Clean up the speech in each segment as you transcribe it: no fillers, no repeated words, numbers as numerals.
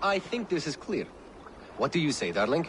I think this is clear. What do you say, darling?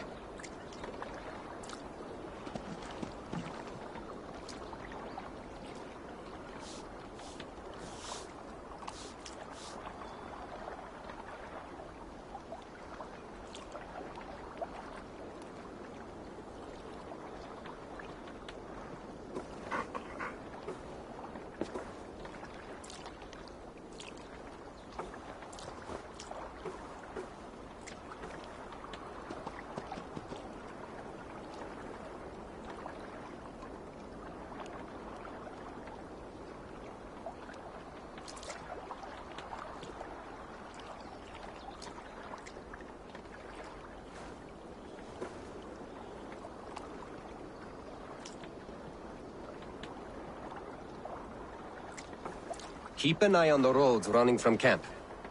Keep an eye on the roads running from camp.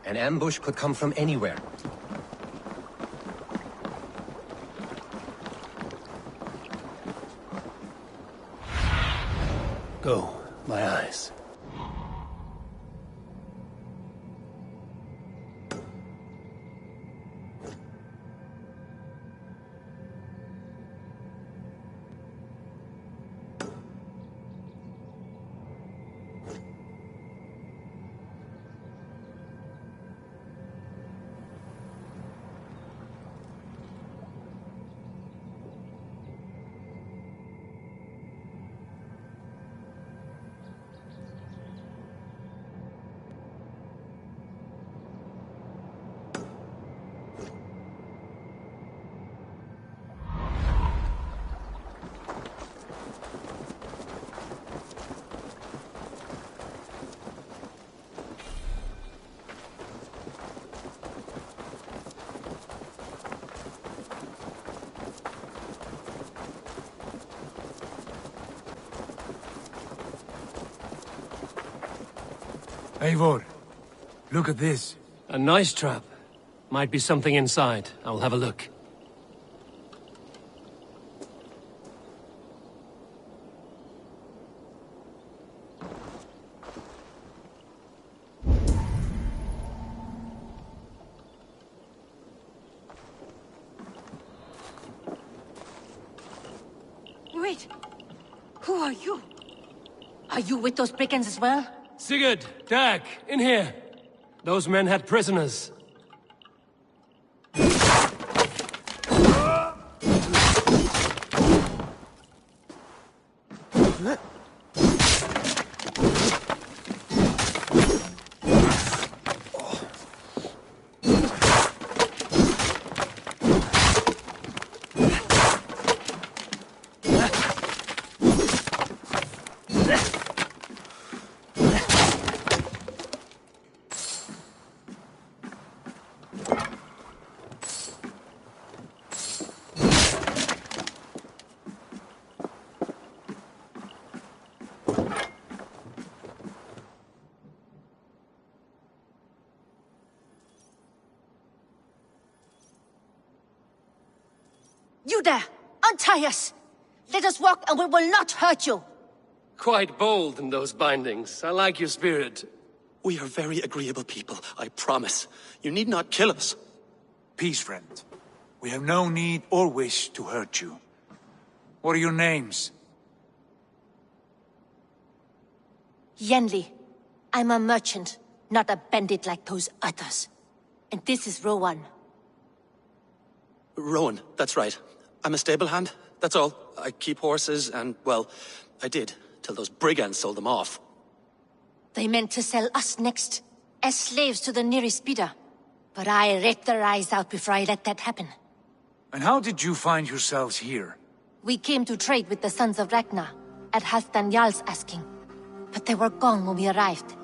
An ambush could come from anywhere. Go, my eyes. Eivor, look at this. A nice trap. Might be something inside. I'll have a look. Wait. Who are you? Are you with those brigands as well? Sigurd! Dag! In here! Those men had prisoners. You there! Untie us! Let us walk and we will not hurt you! Quite bold in those bindings. I like your spirit. We are very agreeable people, I promise. You need not kill us. Peace, friend. We have no need or wish to hurt you. What are your names? Yenli. I'm a merchant, not a bandit like those others. And this is Rowan. Rowan, that's right. I'm a stable hand, that's all. I keep horses and, well, I did, till those brigands sold them off. They meant to sell us next, as slaves to the nearest bidder. But I ripped their eyes out before I let that happen. And how did you find yourselves here? We came to trade with the Sons of Ragnar, at Halfdan Jarl's asking. But they were gone when we arrived.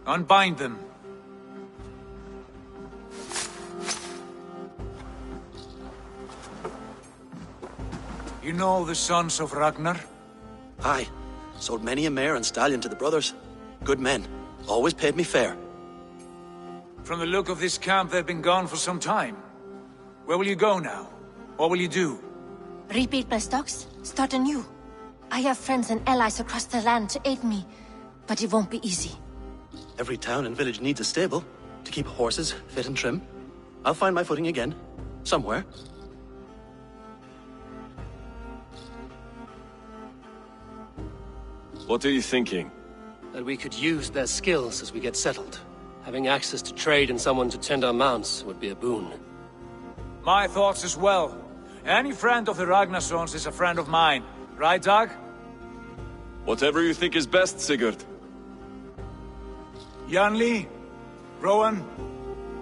Unbind them. You know the Sons of Ragnar? Aye. Sold many a mare and stallion to the brothers. Good men. Always paid me fair. From the look of this camp, they've been gone for some time. Where will you go now? What will you do? Rebuild my stocks, start anew. I have friends and allies across the land to aid me, but it won't be easy. Every town and village needs a stable to keep horses fit and trim. I'll find my footing again. Somewhere. What are you thinking? That we could use their skills as we get settled. Having access to trade and someone to tend our mounts would be a boon. My thoughts as well. Any friend of the Ragnarsons is a friend of mine. Right, Dag? Whatever you think is best, Sigurd. Janli, Rowan,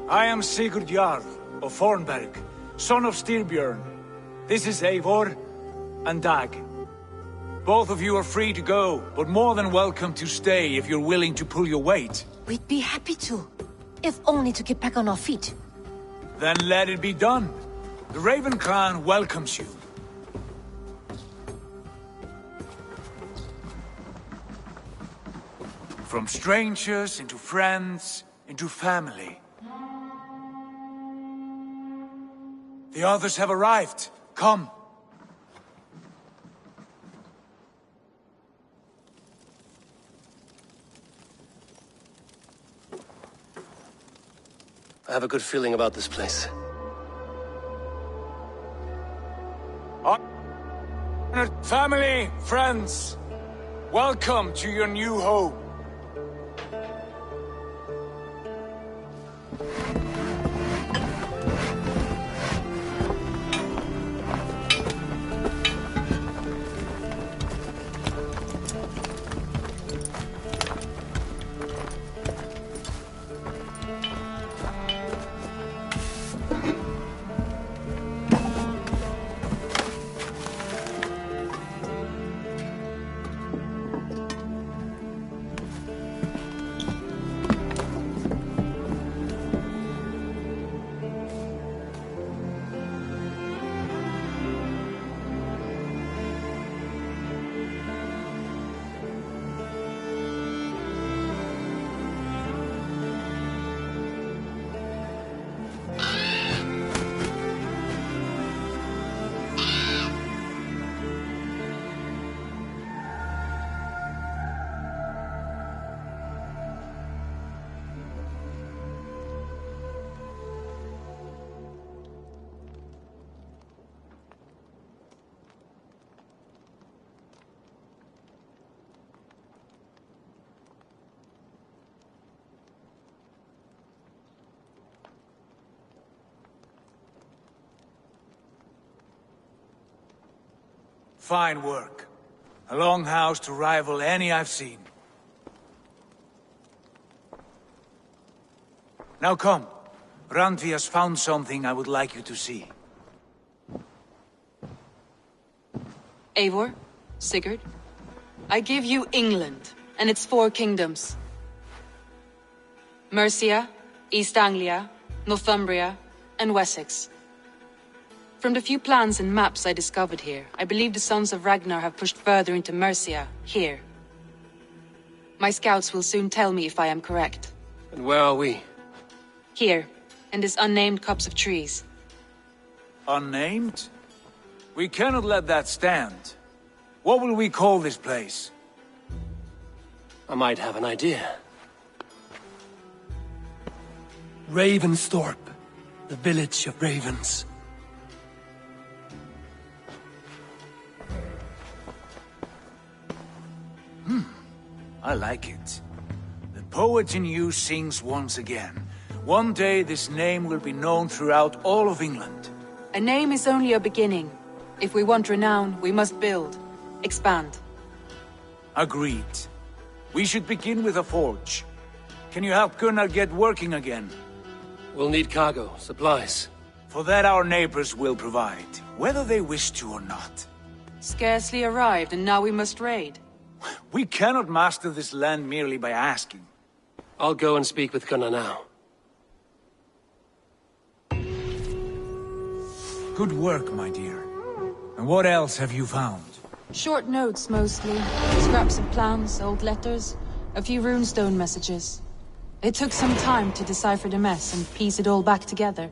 I am Sigurd Jarl of Fornberg, son of Styrbjörn. This is Eivor and Dag. Both of you are free to go, but more than welcome to stay if you're willing to pull your weight. We'd be happy to, if only to get back on our feet. Then let it be done. The Raven Clan welcomes you. From strangers into friends, into family. The others have arrived. Come. I have a good feeling about this place. Honored family, friends, welcome to your new home. Fine work. A longhouse to rival any I've seen. Now come. Randvi has found something I would like you to see. Eivor, Sigurd, I give you England and its 4 kingdoms. Mercia, East Anglia, Northumbria, and Wessex. From the few plans and maps I discovered here, I believe the Sons of Ragnar have pushed further into Mercia, here. My scouts will soon tell me if I am correct. And where are we? Here, in this unnamed copse of trees. Unnamed? We cannot let that stand. What will we call this place? I might have an idea. Ravensthorpe, the village of ravens. I like it. The poet in you sings once again. One day this name will be known throughout all of England. A name is only a beginning. If we want renown, we must build, expand. Agreed. We should begin with a forge. Can you help Gunnar get working again? We'll need cargo, supplies. For that our neighbors will provide, whether they wish to or not. Scarcely arrived, and now we must raid. We cannot master this land merely by asking. I'll go and speak with Gunnar now. Good work, my dear. And what else have you found? Short notes, mostly. Scraps of plans, old letters, a few runestone messages. It took some time to decipher the mess and piece it all back together.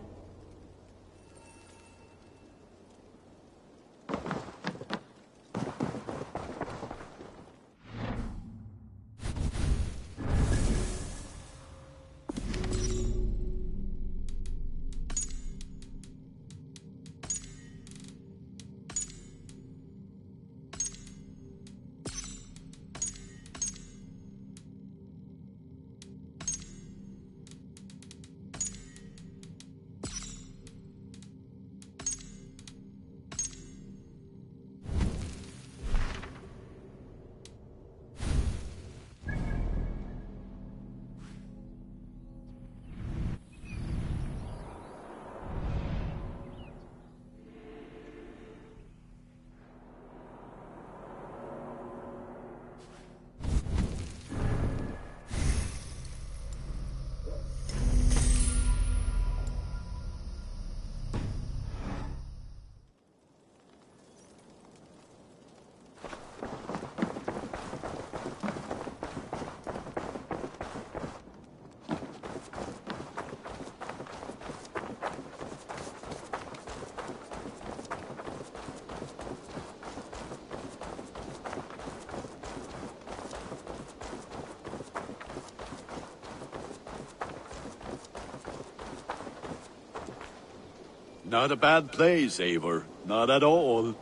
Not a bad place, Eivor. Not at all.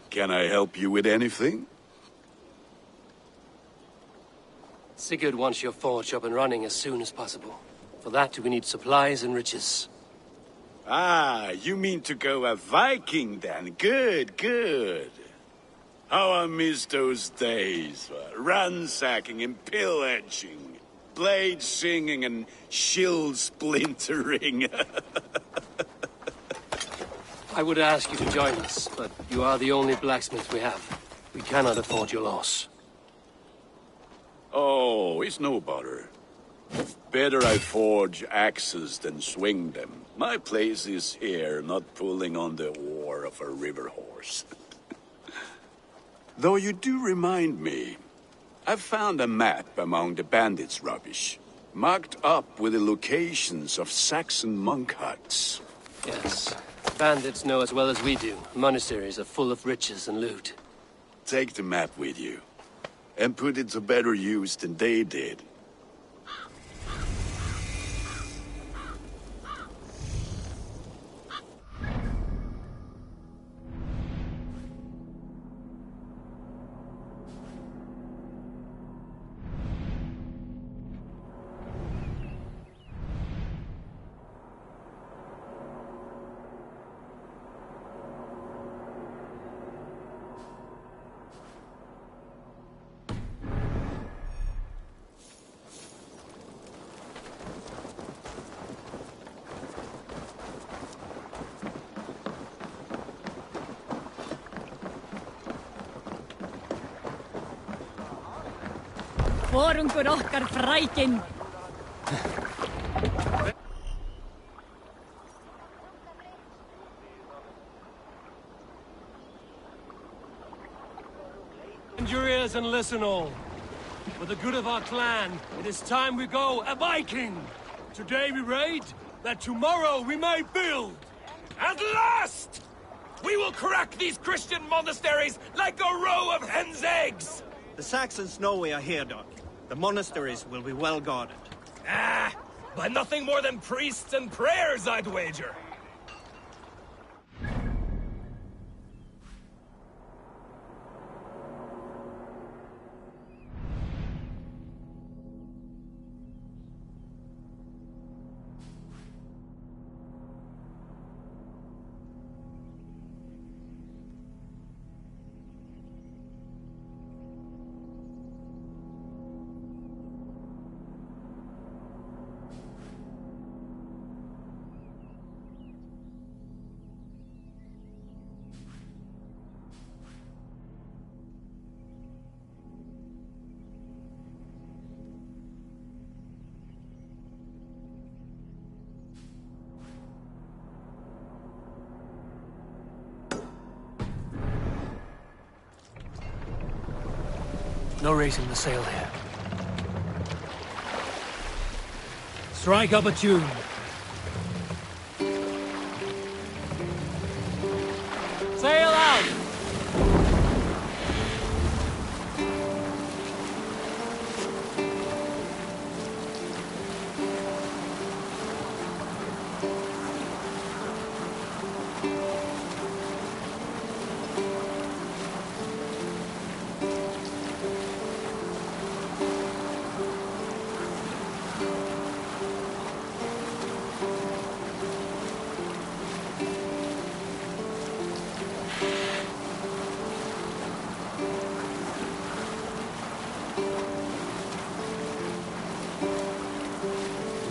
Can I help you with anything? Sigurd wants your forge up and running as soon as possible. For that, we need supplies and riches. Ah, you mean to go a Viking then? Good, good. How I miss those days. Ransacking and pillaging. Blade singing and shield splintering. I would ask you to join us, but you are the only blacksmith we have. We cannot afford your loss. Oh, it's no bother. Better I forge axes than swing them. My place is here, not pulling on the oar of a river horse. Though you do remind me, I found a map among the bandits' rubbish, marked up with the locations of Saxon monk huts. Yes. Bandits know as well as we do. Monasteries are full of riches and loot. Take the map with you, and put it to better use than they did. Forungur okkar frækinn. Bend your ears and listen all. For the good of our clan, it is time we go a Viking! Today we raid, that tomorrow we may build! At last! We will crack these Christian monasteries like a row of hen's eggs! The Saxons know we are here, Doc. The monasteries will be well guarded. Ah, by nothing more than priests and prayers, I'd wager. No raising the sail here. Strike up a tune. Sail out!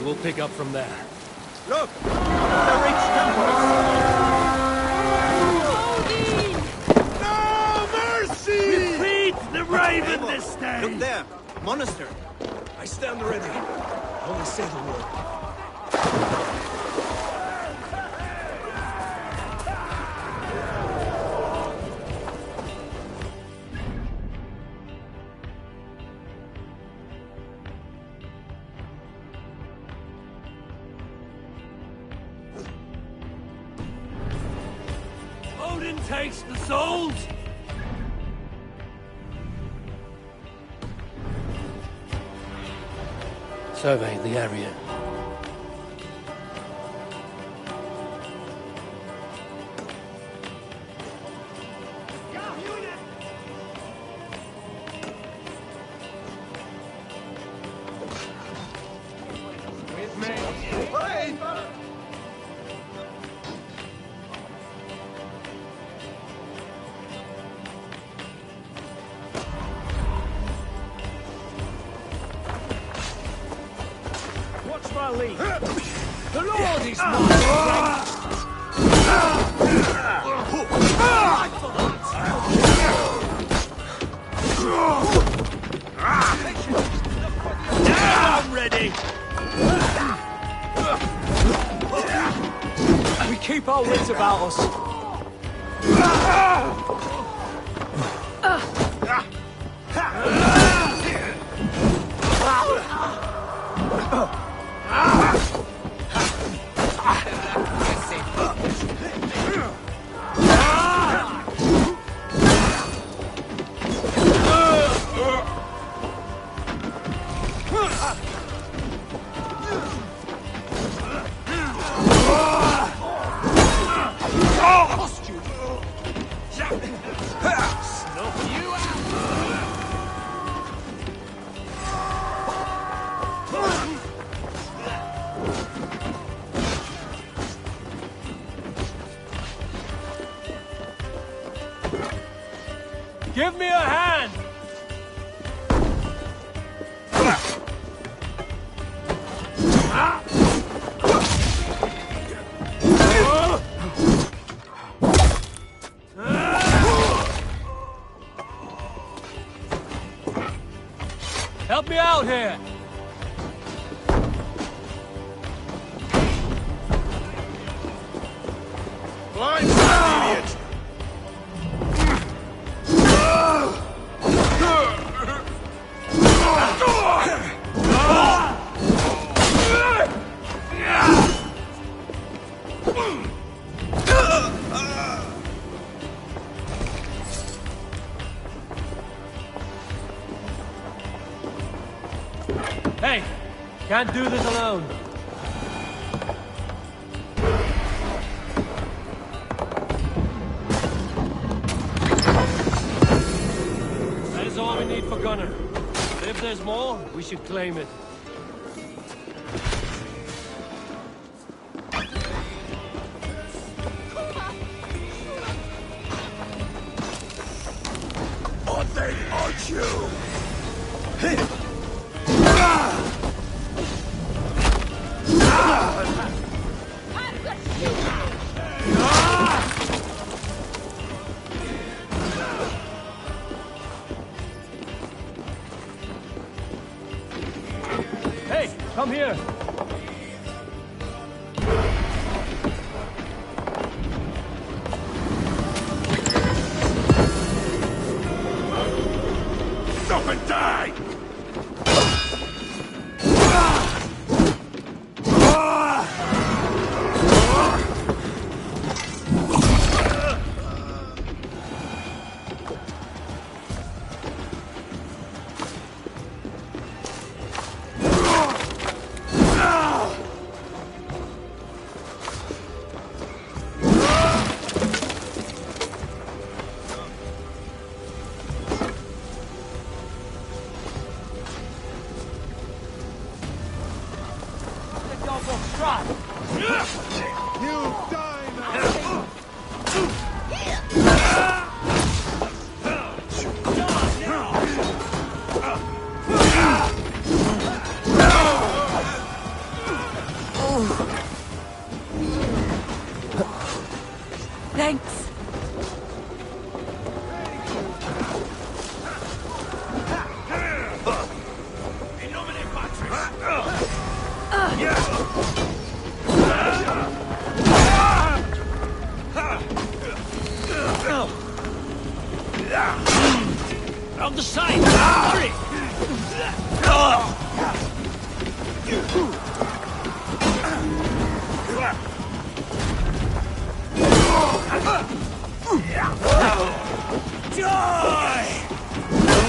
We'll pick up from there. Look! The rich temples! No mercy! Defeat the Raven this day! Look there! Monastery! I stand ready. Only say the word. Odin takes the souls! Survey the area. The Lord is my I'm ready! We keep our wits about us. Give me a hand! Help me out here! Blind idiot! Hey! Can't do this alone. That is all we need for Gunnar. But if there's more, we should claim it. Or they hurt you! Hey, come here! Stop and die! Thanks. On the side! Hurry!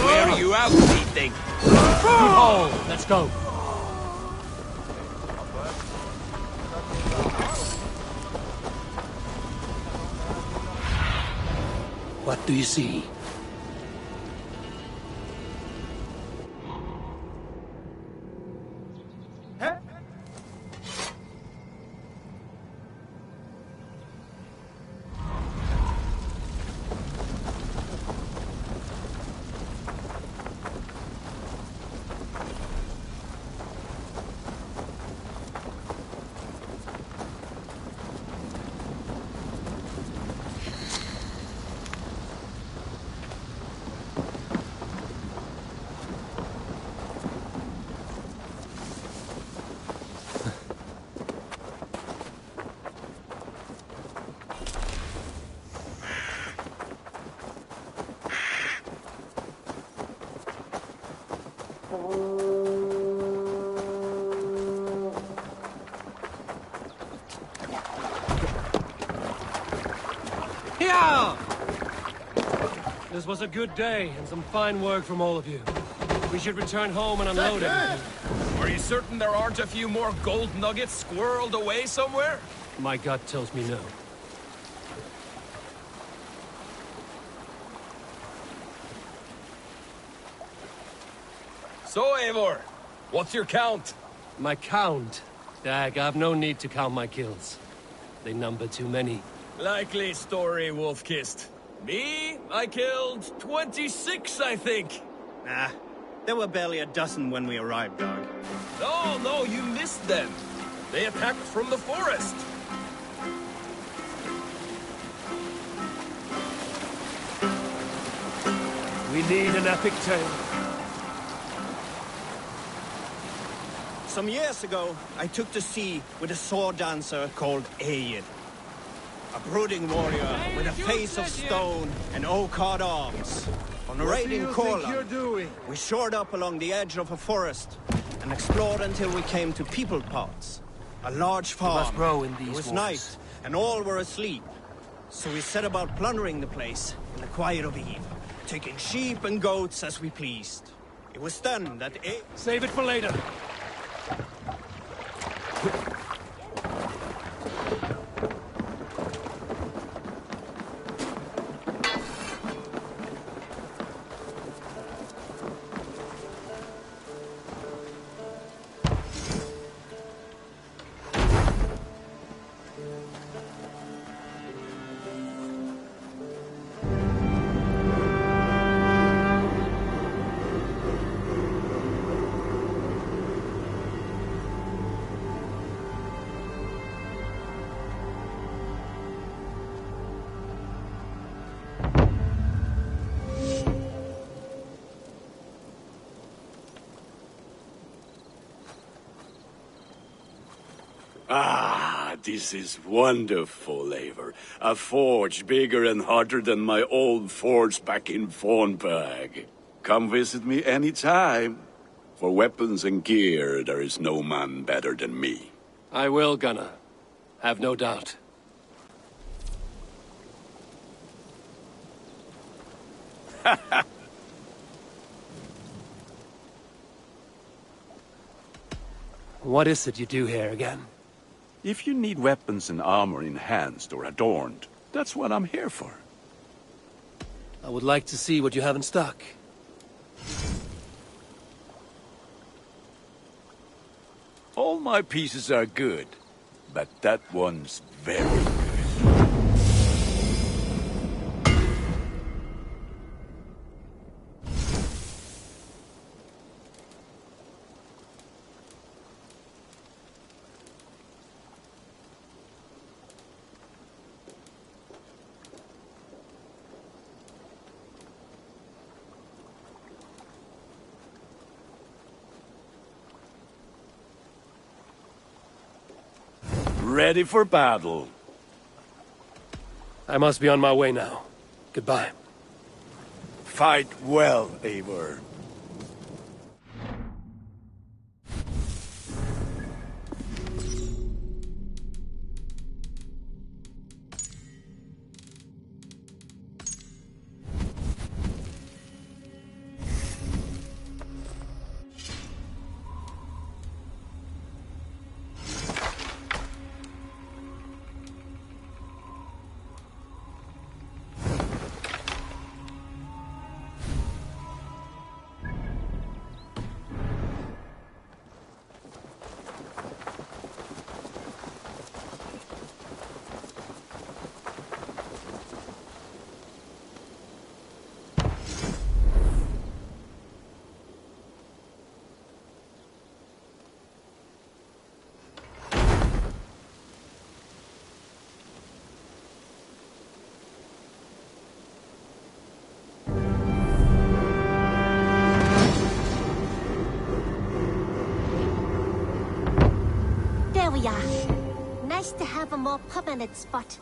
Where are you out, do you think? Good hole! Let's go! Do you see? Here! This was a good day, and some fine work from all of you. We should return home and unload everything. Are you certain there aren't a few more gold nuggets squirreled away somewhere? My gut tells me no. So, Eivor, what's your count? My count? Dag, I've no need to count my kills. They number too many. Likely story, Wolf-Kissed. Me? I killed 26, I think. Nah, there were barely a dozen when we arrived, dog. No, you missed them. They attacked from the forest. We need an epic tale. Some years ago, I took to sea with a sword dancer called Aed. A brooding warrior with a face of stone and oak-hard arms. On a raid in Courland, we shored up along the edge of a forest and explored until we came to People Pots, a large farm. It was night, and all were asleep. So we set about plundering the place in the quiet of eve, taking sheep and goats as we pleased. It was then that Save it for later. Ah, this is wonderful, Eivor. A forge bigger and harder than my old forge back in Fornburg. Come visit me any time. For weapons and gear, there is no man better than me. I will, Gunnar. Have no doubt. What is it you do here again? If you need weapons and armor enhanced or adorned, that's what I'm here for. I would like to see what you have in stock. All my pieces are good, but that one's very good. Ready for battle. I must be on my way now. Goodbye. Fight well, Eivor. to have a more permanent spot.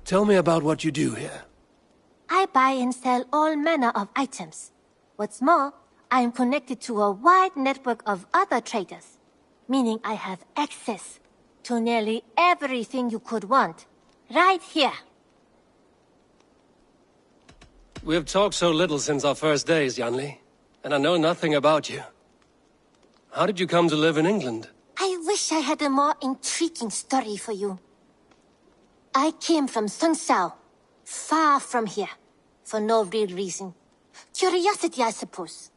Tell me about what you do here. I buy and sell all manner of items. What's more, I am connected to a wide network of other traders, meaning I have access to nearly everything you could want, right here. We have talked so little since our first days, Yanli, and I know nothing about you. How did you come to live in England? I wish I had a more intriguing story for you. I came from Sun Sao, far from here, for no real reason. Curiosity, I suppose.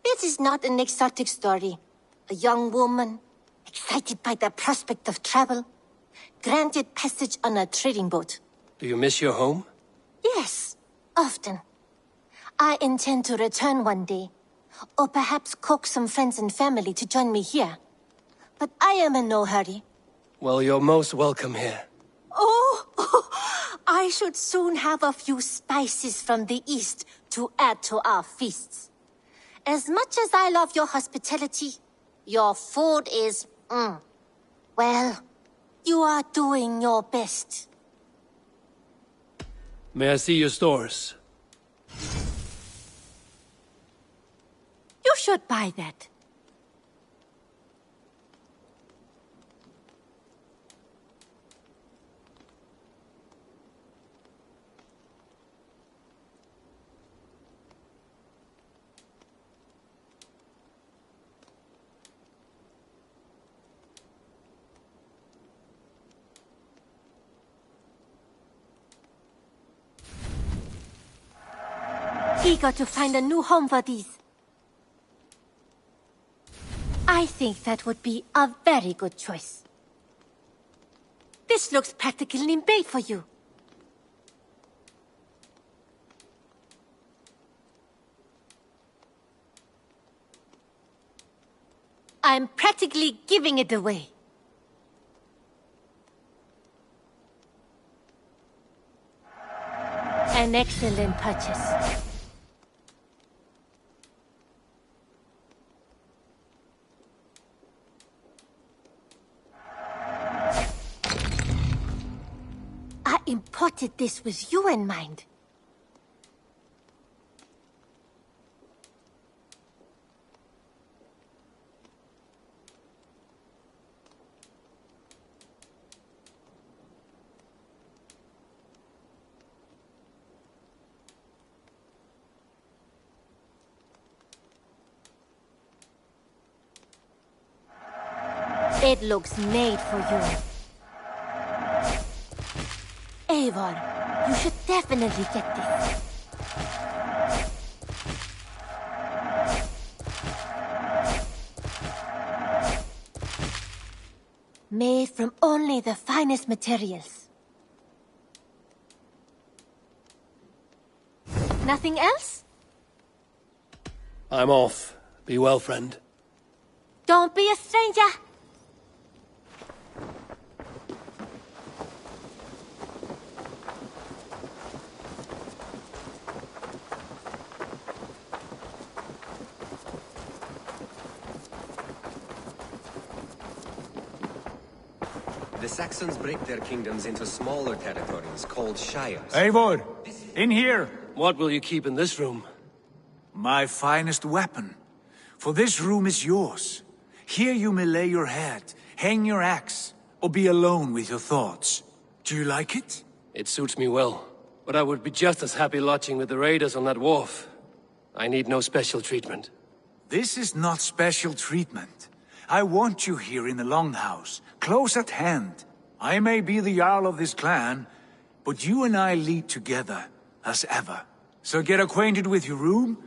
This is not an exotic story. A young woman, excited by the prospect of travel, granted passage on a trading boat. Do you miss your home? Yes, often. I intend to return one day, or perhaps coax some friends and family to join me here. But I am in no hurry. Well, you're most welcome here. Oh, I should soon have a few spices from the east to add to our feasts. As much as I love your hospitality, your food is, well, you are doing your best. May I see your stores? You should buy that. Eager to find a new home for these. I think that would be a very good choice. This looks practically made for you. I'm practically giving it away. An excellent purchase. I imported this with you in mind. It looks made for you. Eivor, you should definitely get this. Made from only the finest materials. Nothing else? I'm off. Be well, friend. Don't be a stranger. The Saxons break their kingdoms into smaller territories called shires. Eivor, in here! What will you keep in this room? My finest weapon. For this room is yours. Here you may lay your head, hang your axe, or be alone with your thoughts. Do you like it? It suits me well, but I would be just as happy lodging with the raiders on that wharf. I need no special treatment. This is not special treatment. I want you here in the Longhouse, close at hand. I may be the Jarl of this clan, but you and I lead together, as ever. So get acquainted with your room,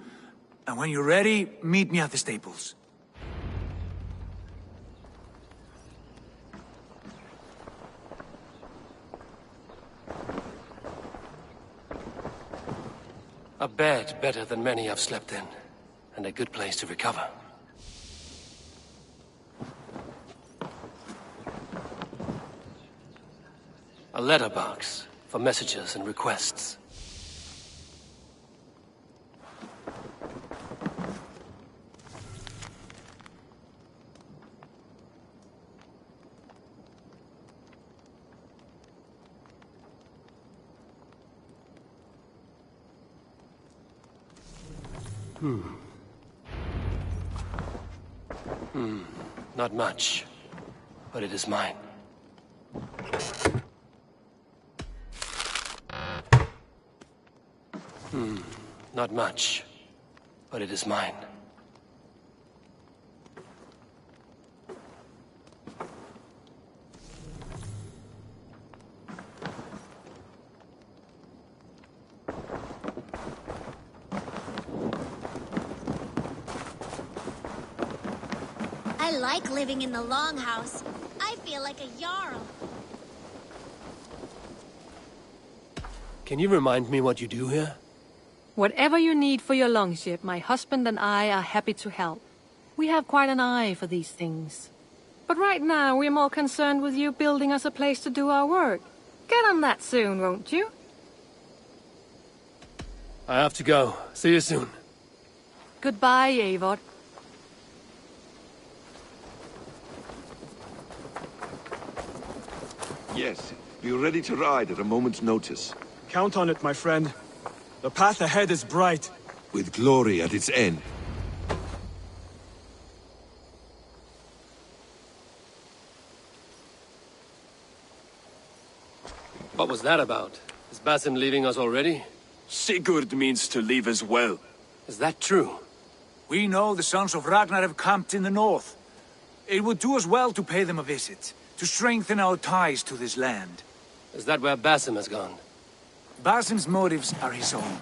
and when you're ready, meet me at the stables. A bed better than many I've slept in, and a good place to recover. A letterbox for messages and requests. Not much, but it is mine. Not much, but it is mine. I like living in the Longhouse. I feel like a Jarl. Can you remind me what you do here? Whatever you need for your longship, my husband and I are happy to help. We have quite an eye for these things. But right now, we're more concerned with you building us a place to do our work. Get on that soon, won't you? I have to go. See you soon. Goodbye, Eivor. Yes, be ready to ride at a moment's notice. Count on it, my friend. The path ahead is bright. With glory at its end. What was that about? Is Basim leaving us already? Sigurd means to leave as well. Is that true? We know the sons of Ragnar have camped in the north. It would do us well to pay them a visit, to strengthen our ties to this land. Is that where Basim has gone? Basim's motives are his own.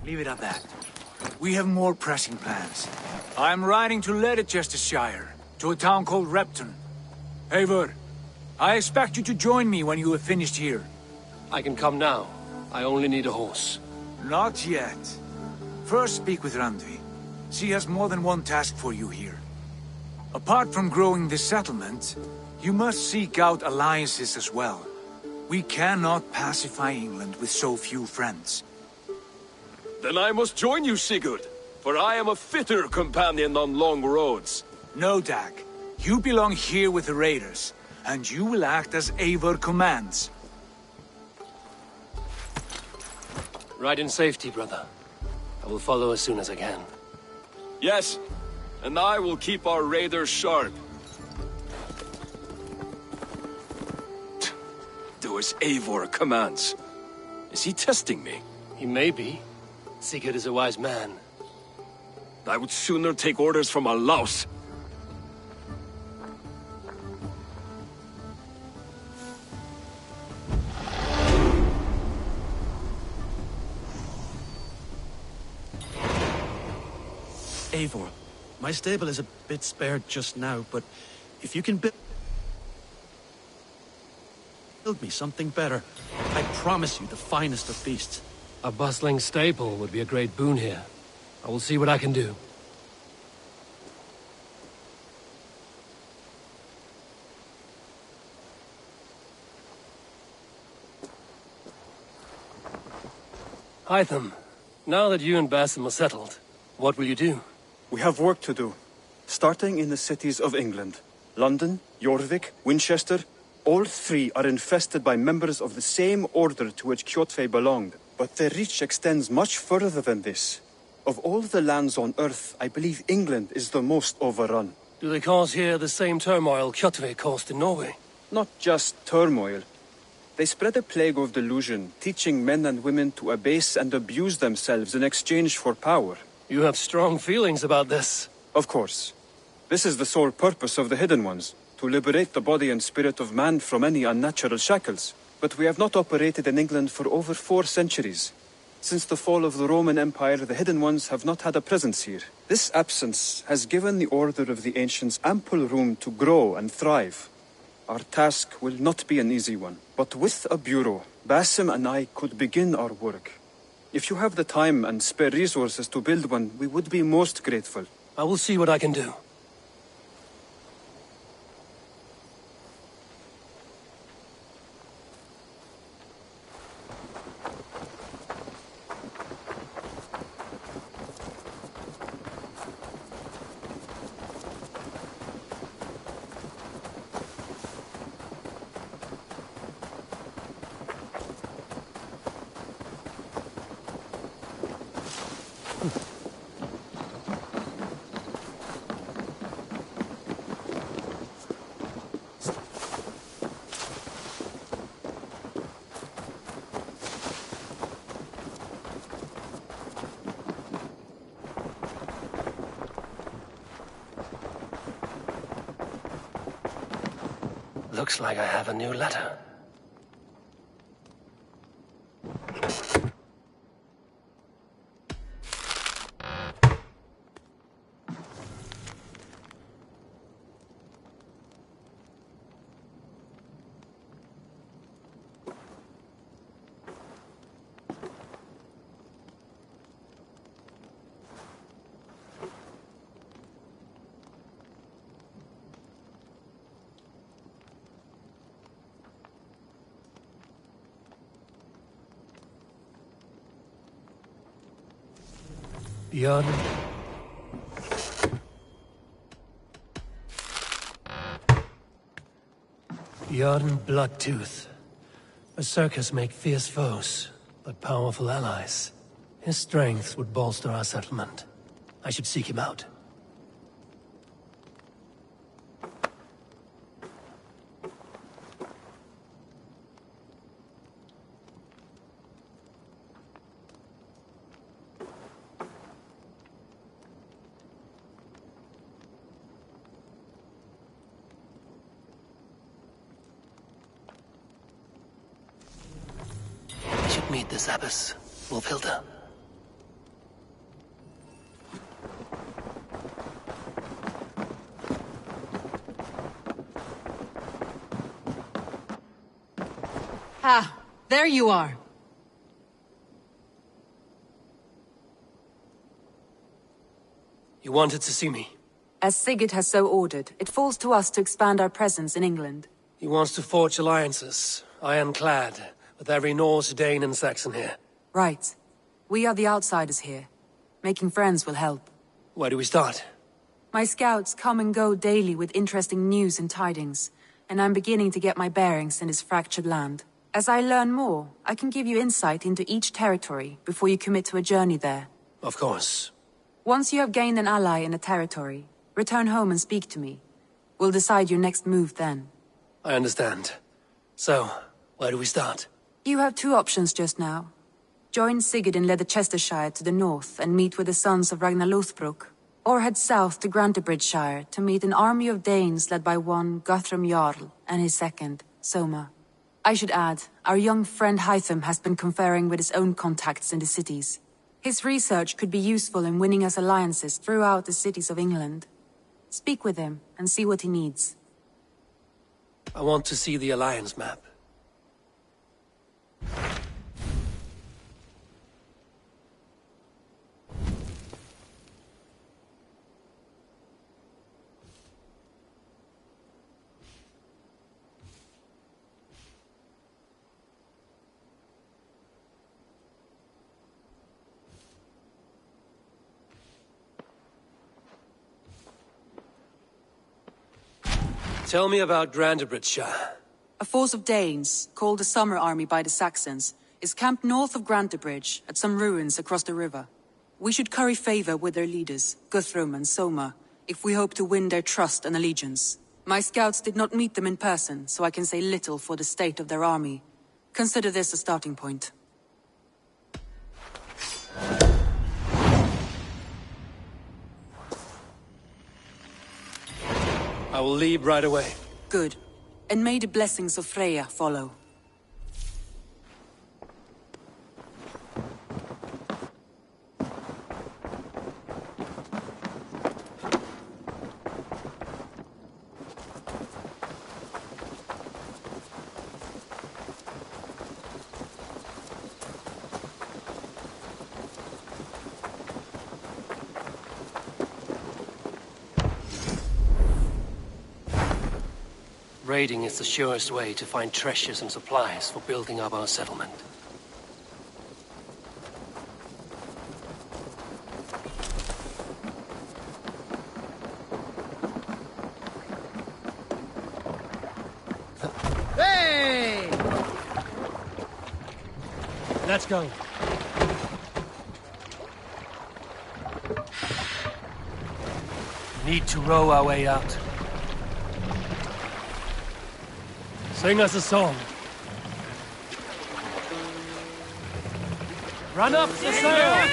Leave it at that. We have more pressing plans. I'm riding to Leicestershire, to a town called Repton. Eivor, I expect you to join me when you have finished here. I can come now. I only need a horse. Not yet. First speak with Randvi. She has more than one task for you here. Apart from growing this settlement, you must seek out alliances as well. We cannot pacify England with so few friends. Then I must join you, Sigurd, for I am a fitter companion on long roads. No, Dag. You belong here with the raiders, and you will act as Eivor commands. Ride in safety, brother. I will follow as soon as I can. Yes, and I will keep our raiders sharp. Do as Eivor commands. Is he testing me? He may be. Sigurd is a wise man. I would sooner take orders from a louse. Eivor, my stable is a bit spared just now, but if you can build me something better, I promise you the finest of beasts. A bustling stable would be a great boon here. I will see what I can do. Hytham, now that you and Basim are settled, what will you do? We have work to do, starting in the cities of England. London, Jorvik, Winchester, all three are infested by members of the same order to which Kjotve belonged. But their reach extends much further than this. Of all the lands on Earth, I believe England is the most overrun. Do they cause here the same turmoil Kjotve caused in Norway? Not just turmoil. They spread a plague of delusion, teaching men and women to abase and abuse themselves in exchange for power. You have strong feelings about this. Of course. This is the sole purpose of the Hidden Ones, to liberate the body and spirit of man from any unnatural shackles. But we have not operated in England for over 4 centuries. Since the fall of the Roman Empire, the Hidden Ones have not had a presence here. This absence has given the Order of the Ancients ample room to grow and thrive. Our task will not be an easy one, but with a bureau, Basim and I could begin our work. If you have the time and spare resources to build one, we would be most grateful. I will see what I can do. Looks like I have a new letter. Bjorn. Bjorn Bloodtooth. Berserkers make fierce foes, but powerful allies. His strength would bolster our settlement. I should seek him out. Meet this abbess, Wolfhilda. Ah, there you are. You wanted to see me? As Sigurd has so ordered, it falls to us to expand our presence in England. He wants to forge alliances, ironclad, with every Norse, Dane and Saxon here. Right. We are the outsiders here. Making friends will help. Where do we start? My scouts come and go daily with interesting news and tidings, and I'm beginning to get my bearings in this fractured land. As I learn more, I can give you insight into each territory before you commit to a journey there. Of course. Once you have gained an ally in a territory, return home and speak to me. We'll decide your next move then. I understand. So, where do we start? You have two options just now. Join Sigurd in Leicestershire to the north and meet with the sons of Ragnar Lothbrok, or head south to Grantebridgeshire to meet an army of Danes led by one Guthrum Jarl and his second, Soma. I should add, our young friend Hytham has been conferring with his own contacts in the cities. His research could be useful in winning us alliances throughout the cities of England. Speak with him and see what he needs. I want to see the alliance map. Tell me about Grantebridgeshire. A force of Danes, called the Summer Army by the Saxons, is camped north of Grantebridge at some ruins across the river. We should curry favor with their leaders, Guthrum and Soma, if we hope to win their trust and allegiance. My scouts did not meet them in person, so I can say little for the state of their army. Consider this a starting point. I will leave right away. Good. And may the blessings of Freya follow. Raiding is the surest way to find treasures and supplies for building up our settlement. Hey! Let's go. Need to row our way out. Sing us a song. Run up the sail!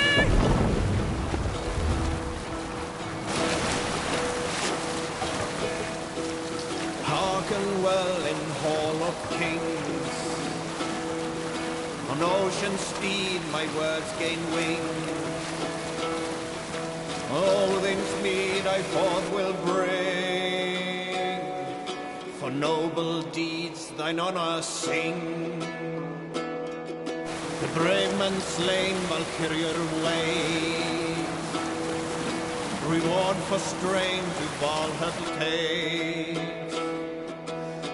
Hearken well in Hall of Kings. On ocean speed my words gain wing. All things meet I forth will bring. For noble deeds thine honor sing. The brave man slain Valkyrier waves. Reward for strain to Valhall takes.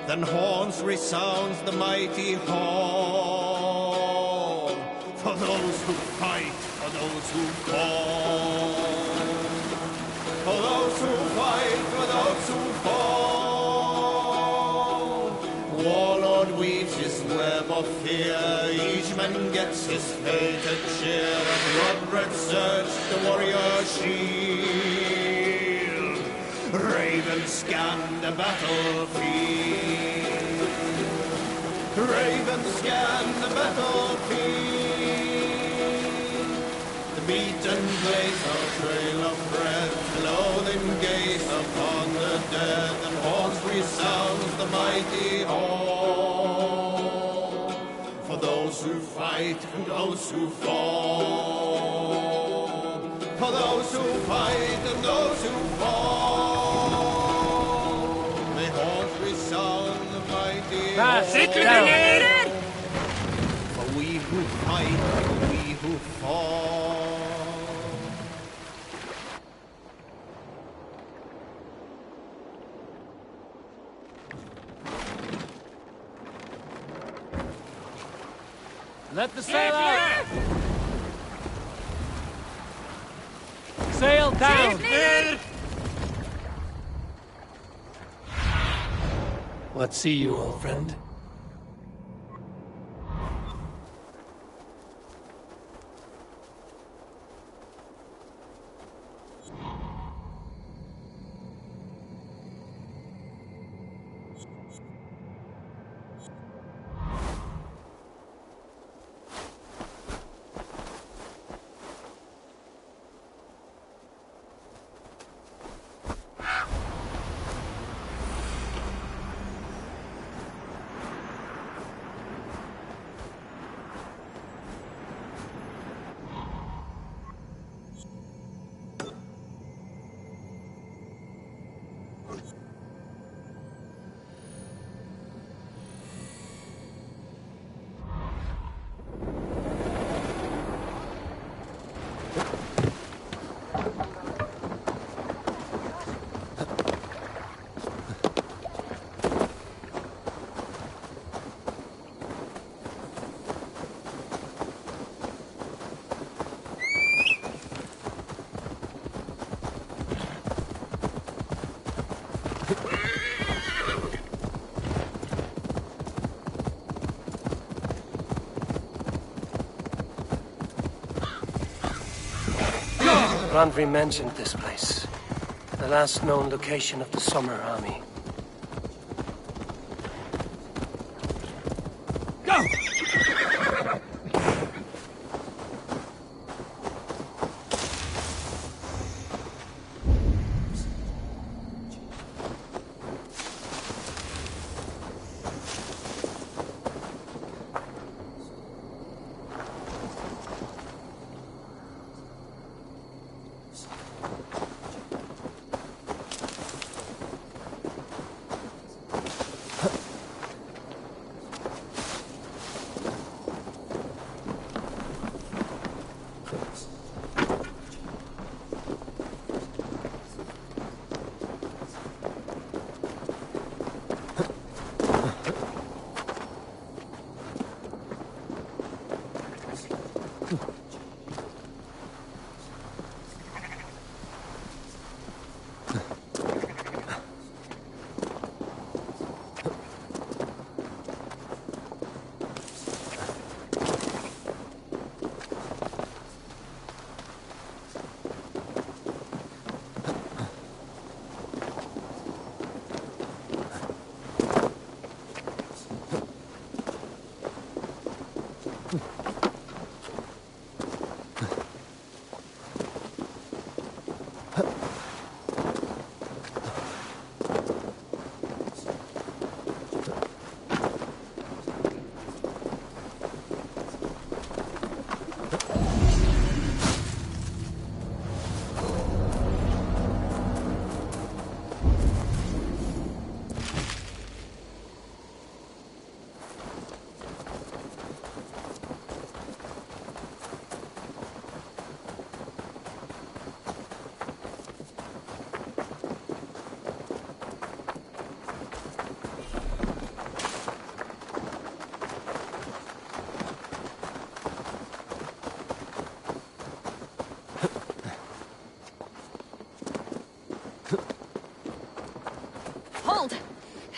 Then horns resounds the mighty hall. For those who fight, for those who call. For those who fight, for those who fall. Warlord weaves his web of fear. Each man gets his fated share. And Rodred searched the warrior shield. Raven scanned the battlefield. Raven scanned the battlefield. The beaten place our trail of bread. Loathing gaze upon the dead. And horns resounds the mighty hall. For those who fight and those who fall. For those who fight and those who fall. May horns resound the mighty hall. who fight, we who fall. Let the sail out! Sail down! What see you, old friend? Randvi mentioned this place. The last known location of the Summer Army.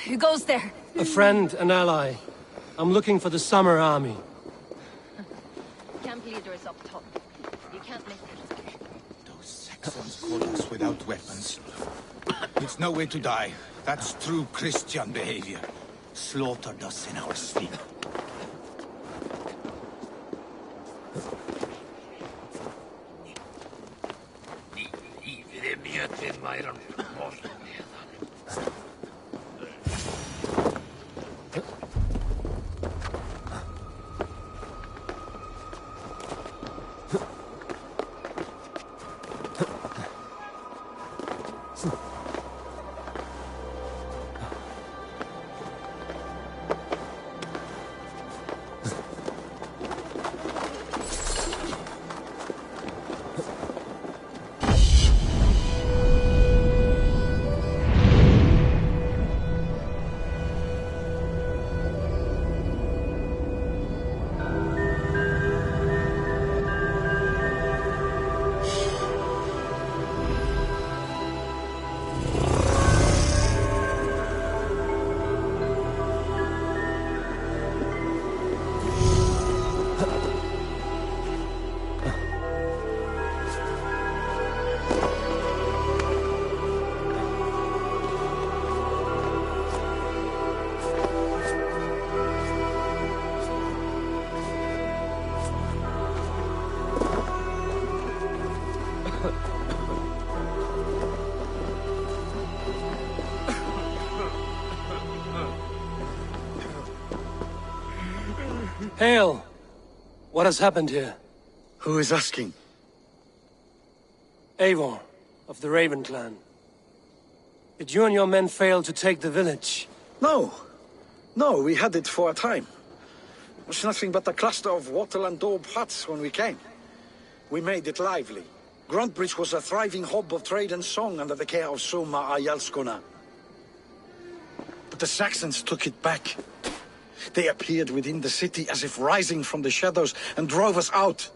Who goes there? A friend, an ally. I'm looking for the Summer Army. Camp leader is up top. You can't miss it. Those Saxons caught us without weapons. It's no way to die. That's true Christian behavior. Slaughtered us in our sleep. Hale! What has happened here? Who is asking? Eivor, of the Raven clan. Did you and your men fail to take the village? No. No, we had it for a time. It was nothing but a cluster of wattle and daub huts when we came. We made it lively. Gruntbridge was a thriving hub of trade and song under the care of Soma Ayalskona. But the Saxons took it back. They appeared within the city as if rising from the shadows and drove us out.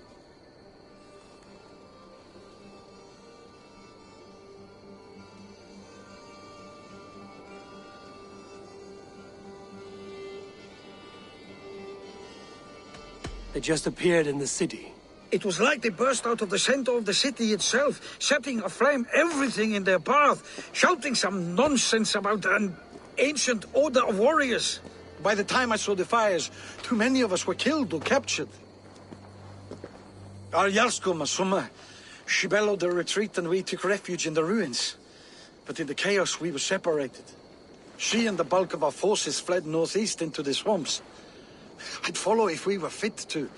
They just appeared in the city. It was like they burst out of the center of the city itself, setting aflame everything in their path, shouting some nonsense about an ancient order of warriors. By the time I saw the fires, too many of us were killed or captured. Our Jarlskoma, Soma, she bellowed a retreat and we took refuge in the ruins. But in the chaos we were separated. She and the bulk of our forces fled northeast into the swamps. I'd follow if we were fit to.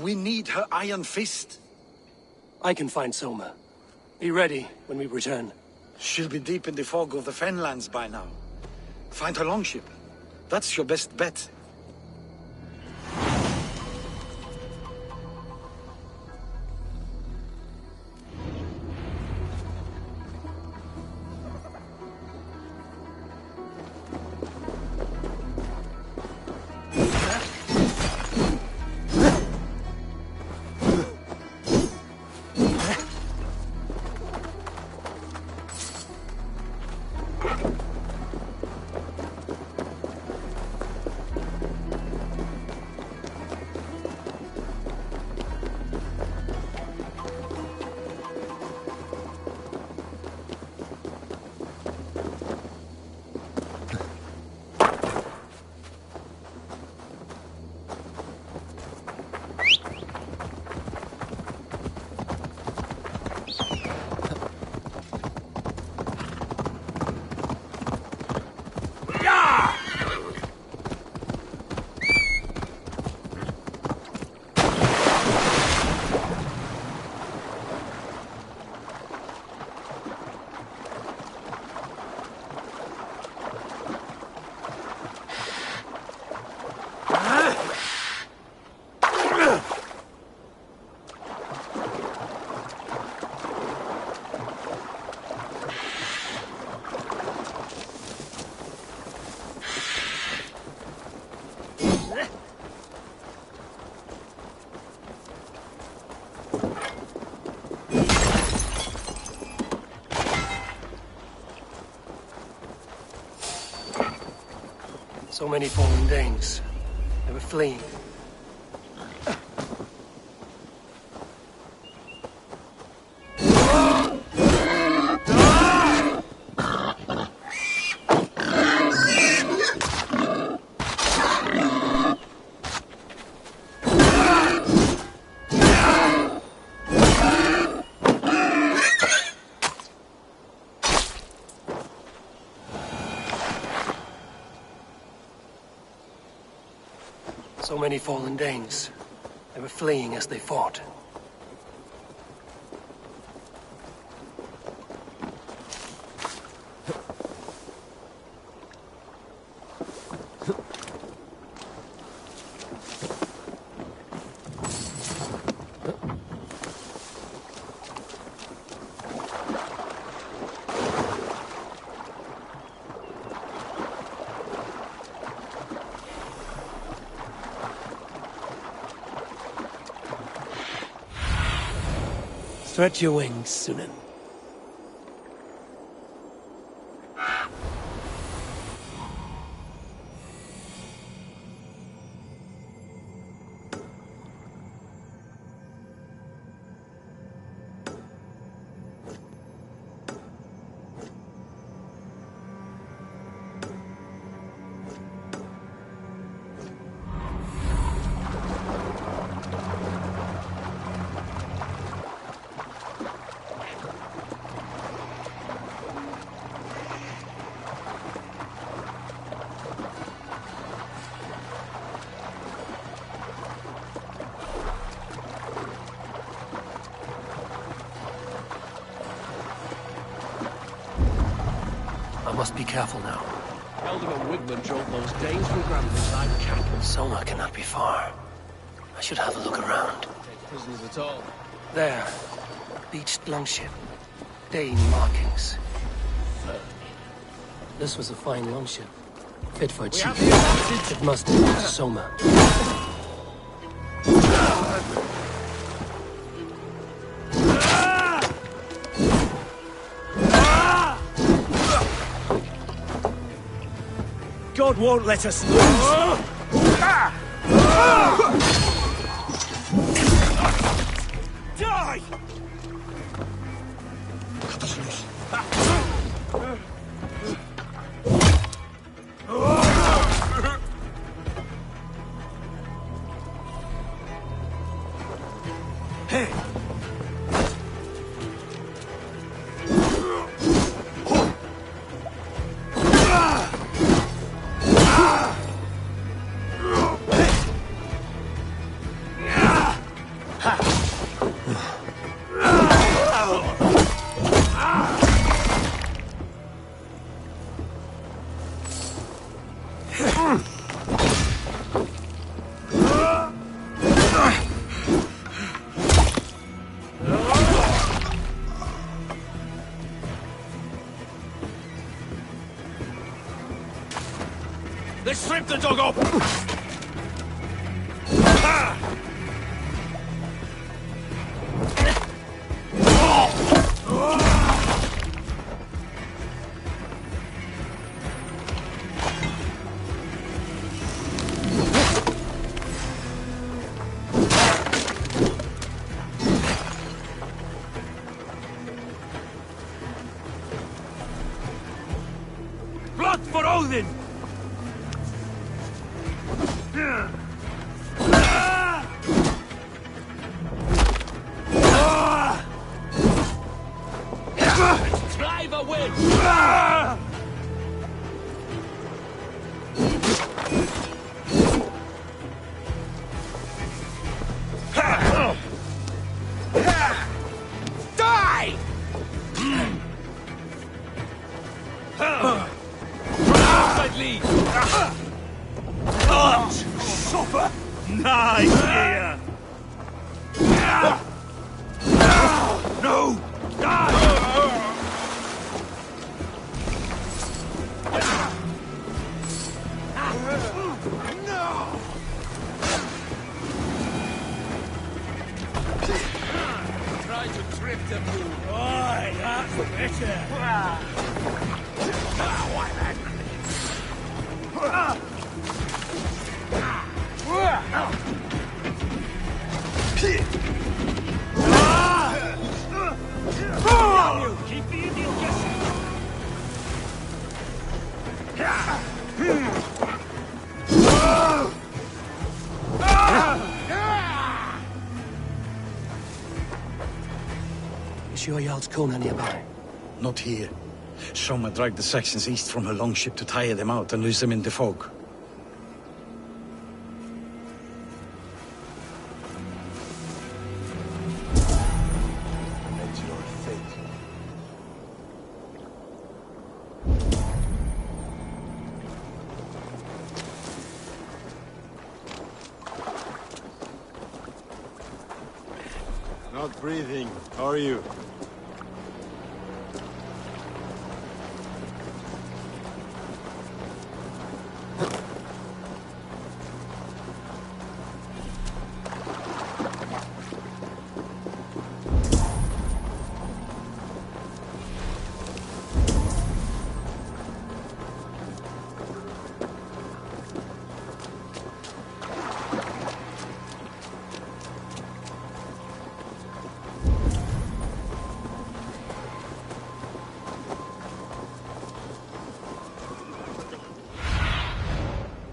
We need her iron fist. I can find Soma. Be ready when we return. She'll be deep in the fog of the Fenlands by now. Find her longship. That's your best bet. So many fallen Danes. They were fleeing. So many fallen Danes. They were fleeing as they fought. Stretch your wings, Sunan. must be careful now. Eldon and Wigman drove those Danes from Grandville like cattle. Soma cannot be far. I should have a look around. Take prisoners at all. There. Beached longship. Dane markings. This was a fine longship. Fit for a chief. It must belong to Soma. God won't let us lose! Die! Cut us loose. Hey! Let's strip the dog up! Blood for Odin! Drive a win! Die! Outside lead! Supper! Nice here! No! Die! Try to trip the move. Aye, that's better! Keep the Indian guessing. Is sure Jarl's Kona nearby? Not here. Soma dragged the Saxons east from her longship to tire them out and lose them in the fog. That's your fate. Not breathing. How are you?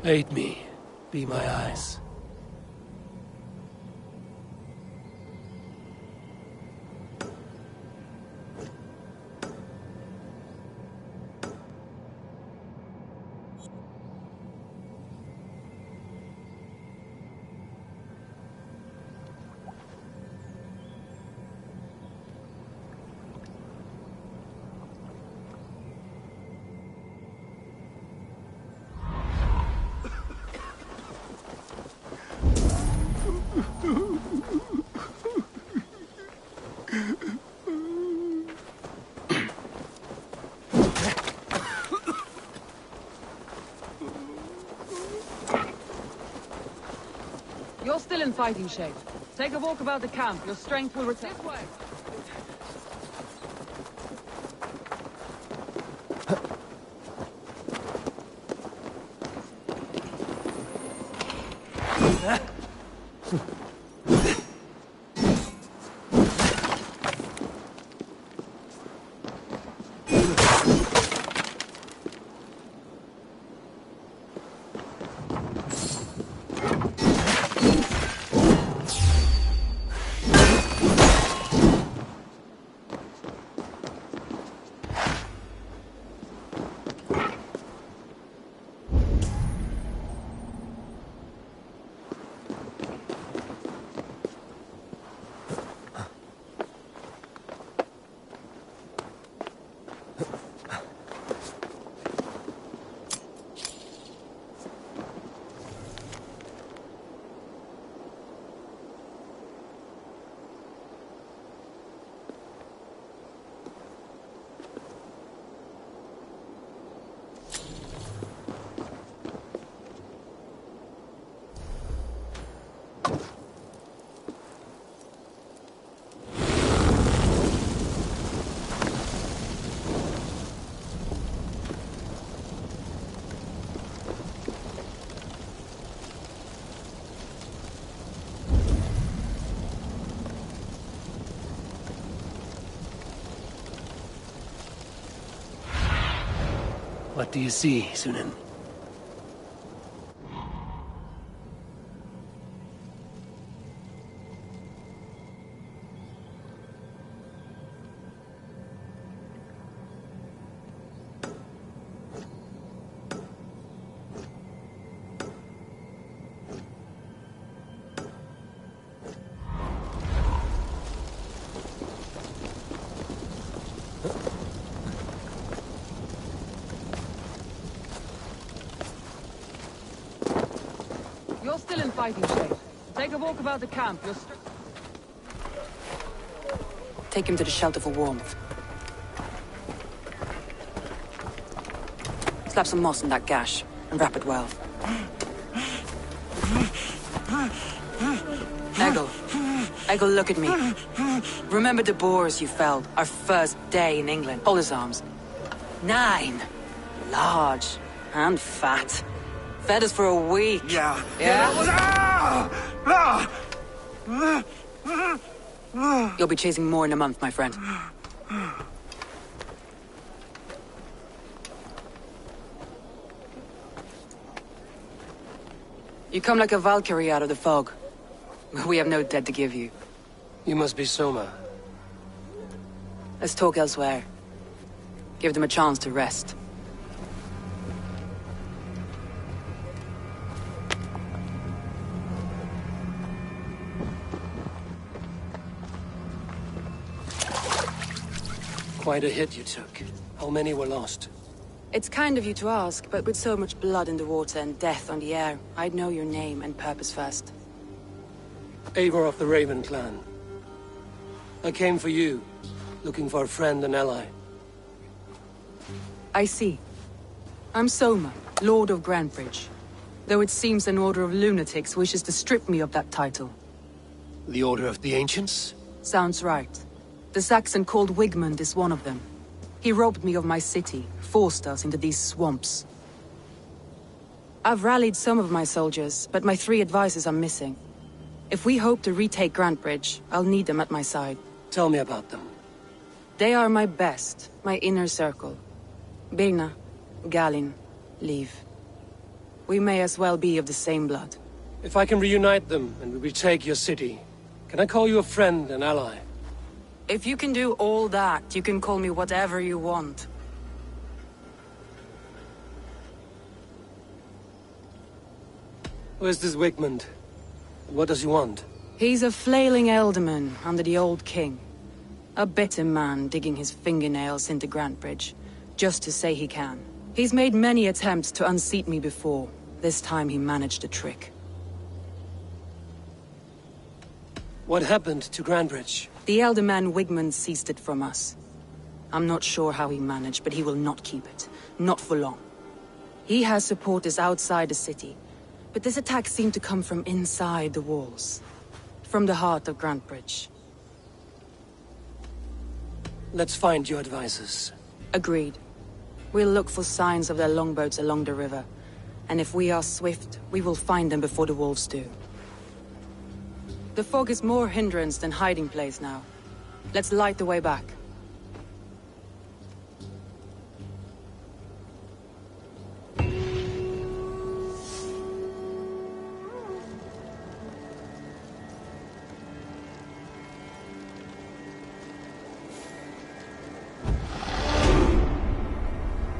Aid me. Be my eyes. still in fighting shape. Take a walk about the camp. Your strength will return. This way! What do you see, Sunan? You're still in fighting shape. Take a walk about the camp. Take him to the shelter for warmth. Slap some moss in that gash, and wrap it well. Eggle, look at me. Remember the boars you felled, our first day in England? Hold his arms. 9. Large. And fat. Fed us for a week. Yeah. You'll be chasing more in a month, my friend. You come like a Valkyrie out of the fog. We have no dead to give you. You must be Soma. Let's talk elsewhere. Give them a chance to rest. Quite a hit you took. How many were lost? It's kind of you to ask, but with so much blood in the water and death on the air, I'd know your name and purpose first. Eivor of the Raven clan. I came for you, looking for a friend and ally. I see. I'm Soma, Lord of Grantebridge. Though it seems an order of lunatics wishes to strip me of that title. The Order of the Ancients? Sounds right. The Saxon called Wigmund is one of them. He robbed me of my city, forced us into these swamps. I've rallied some of my soldiers, but my 3 advisors are missing. If we hope to retake Grantebridge, I'll need them at my side. Tell me about them. They are my best, my inner circle. Birna, Galinn, Liv. We may as well be of the same blood. If I can reunite them and we retake your city, can I call you a friend and ally? If you can do all that, you can call me whatever you want. Where's this Wigmund? What does he want? He's a flailing elderman under the old king. A bitter man digging his fingernails into Grantebridge, just to say he can. He's made many attempts to unseat me before. This time he managed a trick. What happened to Grantebridge? The elderman Wigmund seized it from us. I'm not sure how he managed, but he will not keep it. Not for long. He has supporters outside the city, But this attack seemed to come from inside the walls. From the heart of Grantebridge. Let's find your advisors. Agreed. We'll look for signs of their longboats along the river. And if we are swift, we will find them before the wolves do. The fog is more hindrance than hiding place now. Let's light the way back.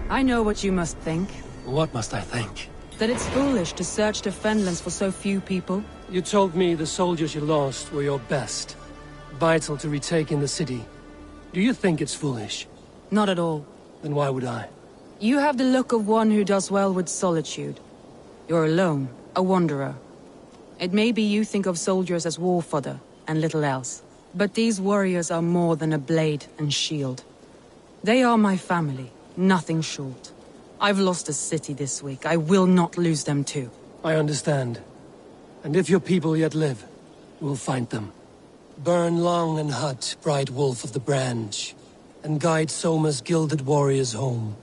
I know what you must think. What must I think? That it's foolish to search the Fenlands for so few people. You told me the soldiers you lost were your best. Vital to retaking the city. Do you think it's foolish? Not at all. Then why would I? You have the look of one who does well with solitude. You're alone, a wanderer. It may be you think of soldiers as war fodder, and little else. But these warriors are more than a blade and shield. They are my family, nothing short. I've lost a city this week. I will not lose them too. I understand. And if your people yet live, we'll find them. Burn Long and Hut, bright wolf of the branch, and guide Soma's gilded warriors home.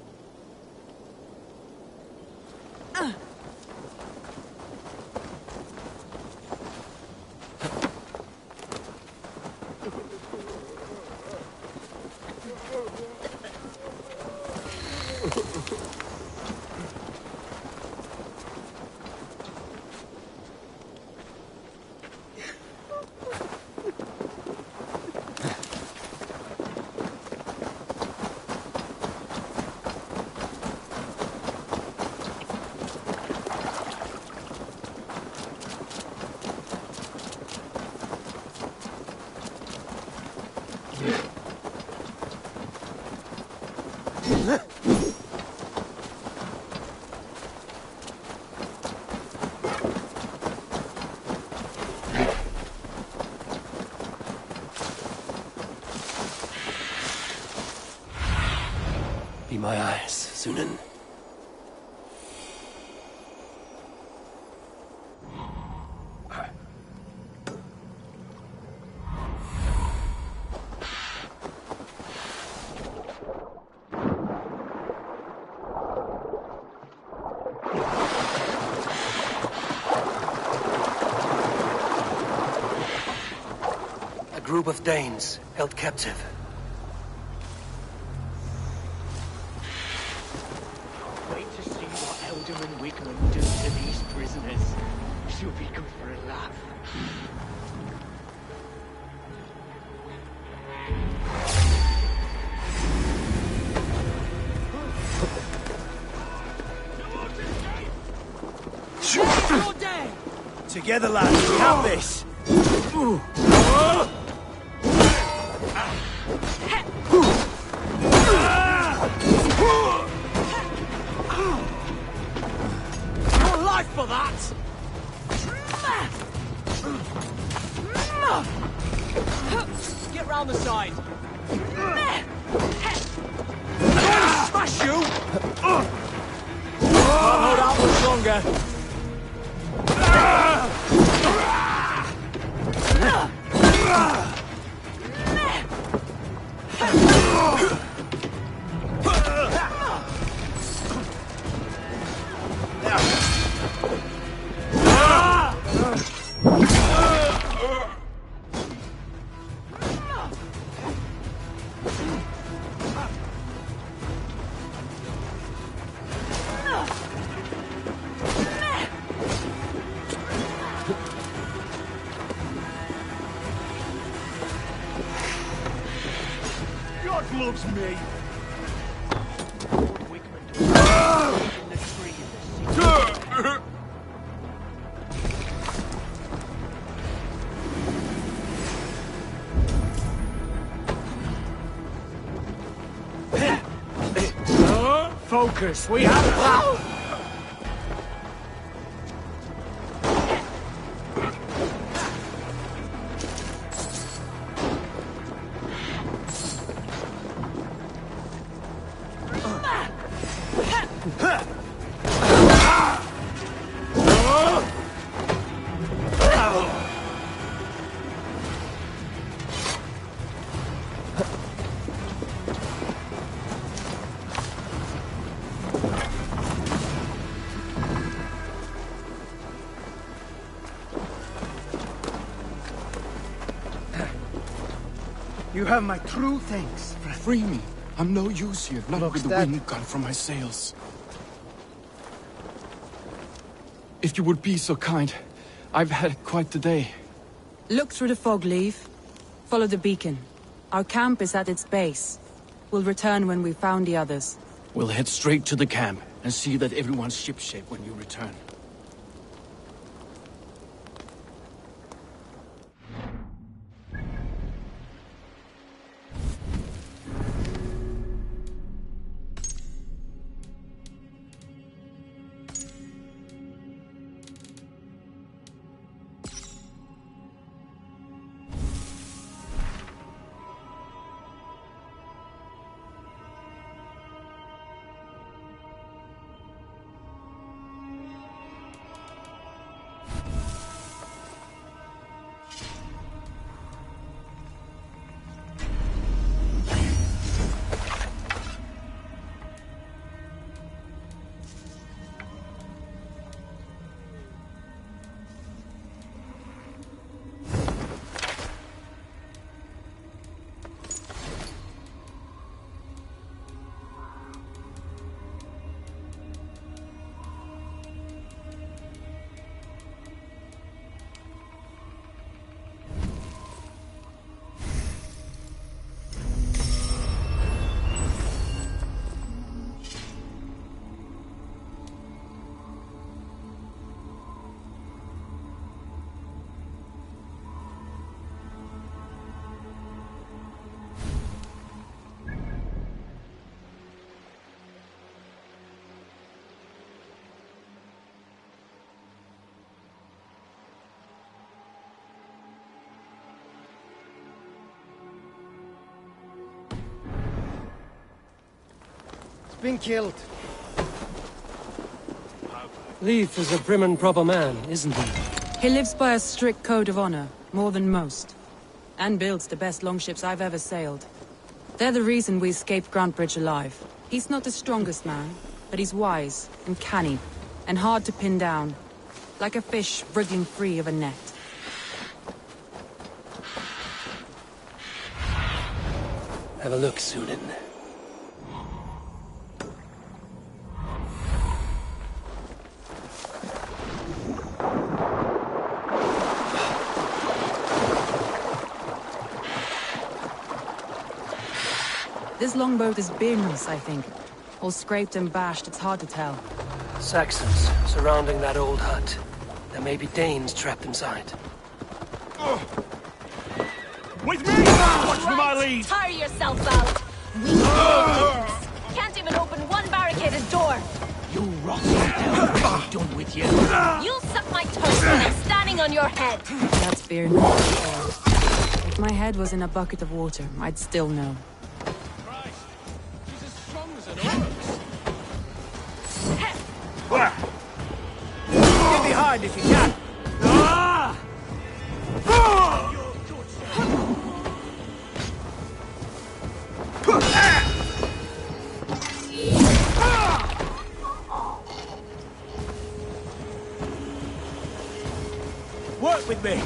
Be my eyes, Sunan. A group of Danes held captive. Together, lads, we have this! Your life for that! Get round the side! Smash you! Can't hold out much longer. God loves me. Focus, we have... You have my true thanks. Free me. I'm no use here, not with the wind gone from my sails. If you would be so kind, I've had quite the day. Look through the fog, Leaf. Follow the beacon. Our camp is at its base. We'll return when we've found the others. We'll head straight to the camp and see that everyone's shipshape when you return. Been killed. Leif is a prim and proper man, isn't he? He lives by a strict code of honor, more than most. And builds the best longships I've ever sailed. They're the reason we escaped Grantebridge alive. He's not the strongest man, but he's wise and canny, and hard to pin down. Like a fish wriggling free of a net. Have a look, Sunan. This longboat is Birn's, I think. All scraped and bashed, it's hard to tell. Saxons surrounding that old hut. There may be Danes trapped inside. With me! Watch for my lead! Tire yourself out! We can't Can't even open one barricaded door! You rotten devil, what's done with you? You'll suck my toes when I'm standing on your head! That's Birn. If my head was in a bucket of water, I'd still know. Get behind if you can. Work with me.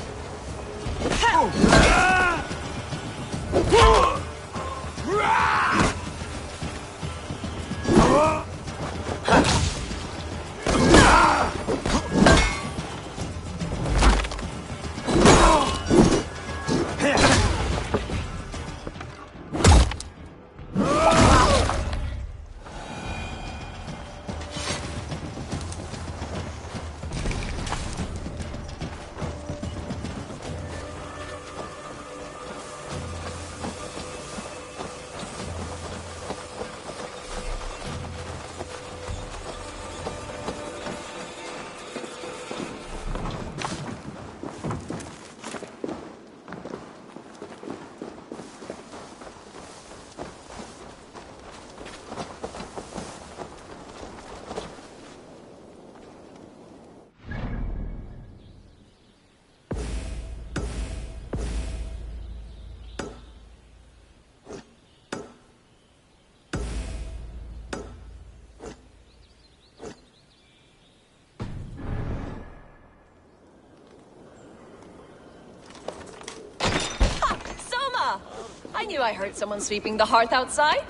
I knew I heard someone sweeping the hearth outside.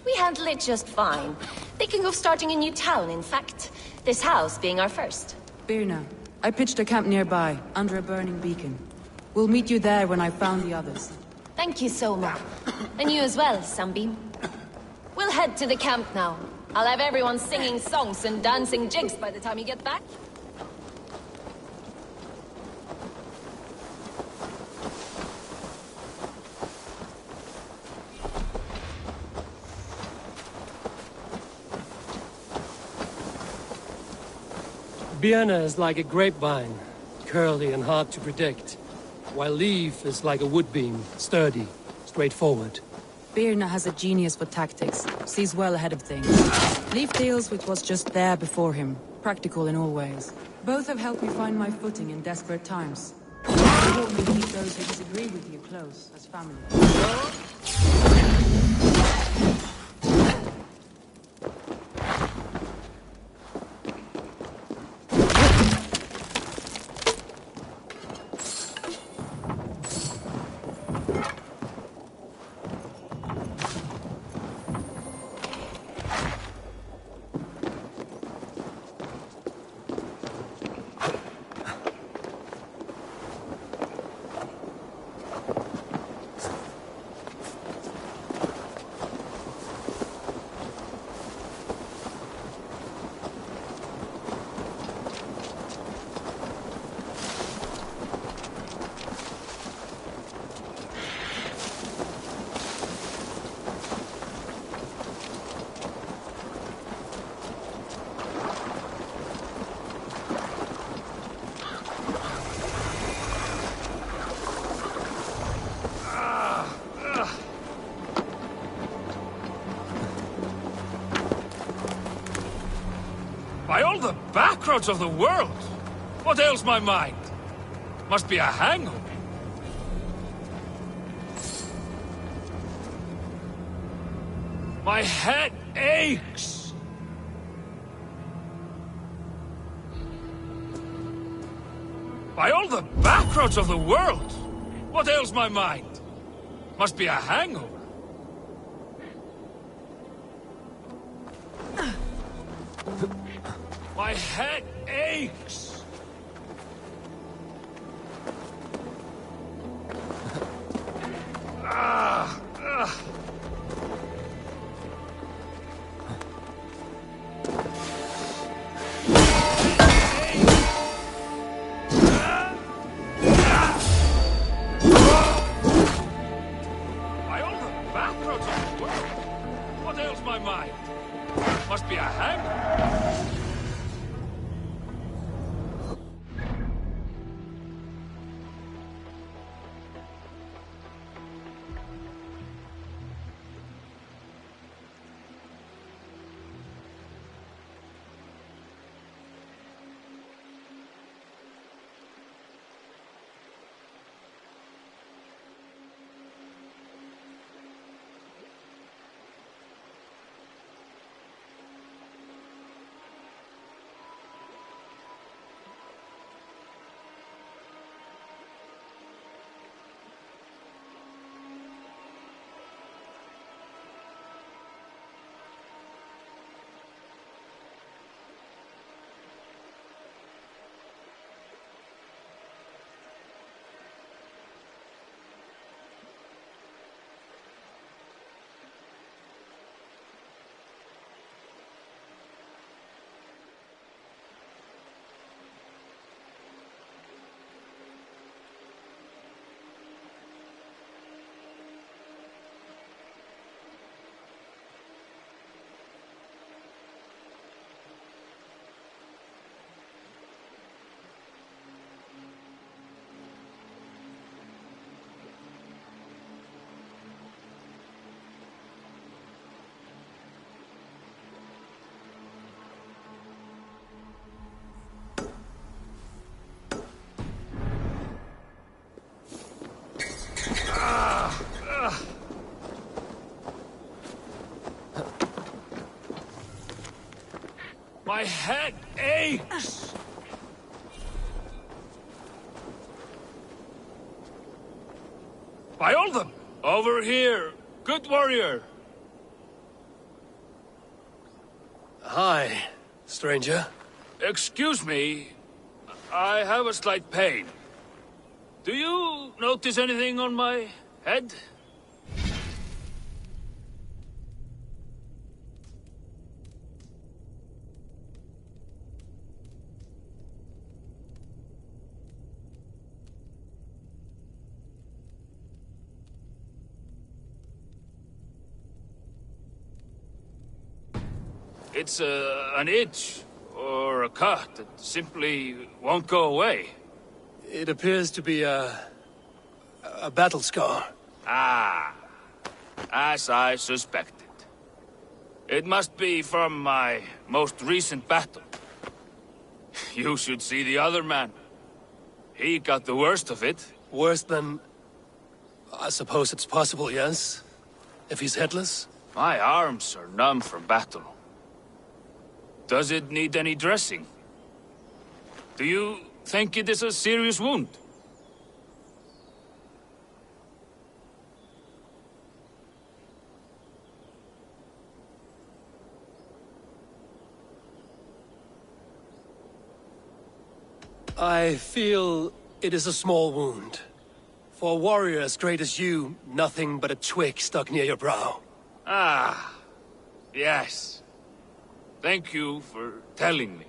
We handle it just fine. Thinking of starting a new town, in fact. This house being our first. Birna, I pitched a camp nearby, under a burning beacon. We'll meet you there when I've found the others. Thank you, Soma. And you as well, Sunbeam. We'll head to the camp now. I'll have everyone singing songs and dancing jigs by the time you get back. Birna is like a grapevine, curly and hard to predict, while Leaf is like a woodbeam, sturdy, straightforward. Birna has a genius for tactics, sees well ahead of things. Leaf deals with what's just there before him, practical in all ways. Both have helped me find my footing in desperate times. You taught me to keep those who disagree with you close, as family. By all the backroads of the world! What ails my mind? Must be a hangover. My head aches! By all the backroads of the world! What ails my mind? Must be a hangover. My head aches! By all the backroads of the world! What ails my mind? Must be a hangover. My head aches! By all the Over here, good warrior. Hi, stranger. Excuse me, I have a slight pain. Do you notice anything on my head? It's an itch or a cut that simply won't go away. It appears to be a battle scar. Ah, as I suspected. It must be from my most recent battle. You should see the other man. He got the worst of it. Worse than... I suppose it's possible, yes? If he's headless? My arms are numb from battle. Does it need any dressing? Do you think it is a serious wound? I feel it is a small wound. For a warrior as great as you, nothing but a twig stuck near your brow. Ah, yes. Thank you for telling me.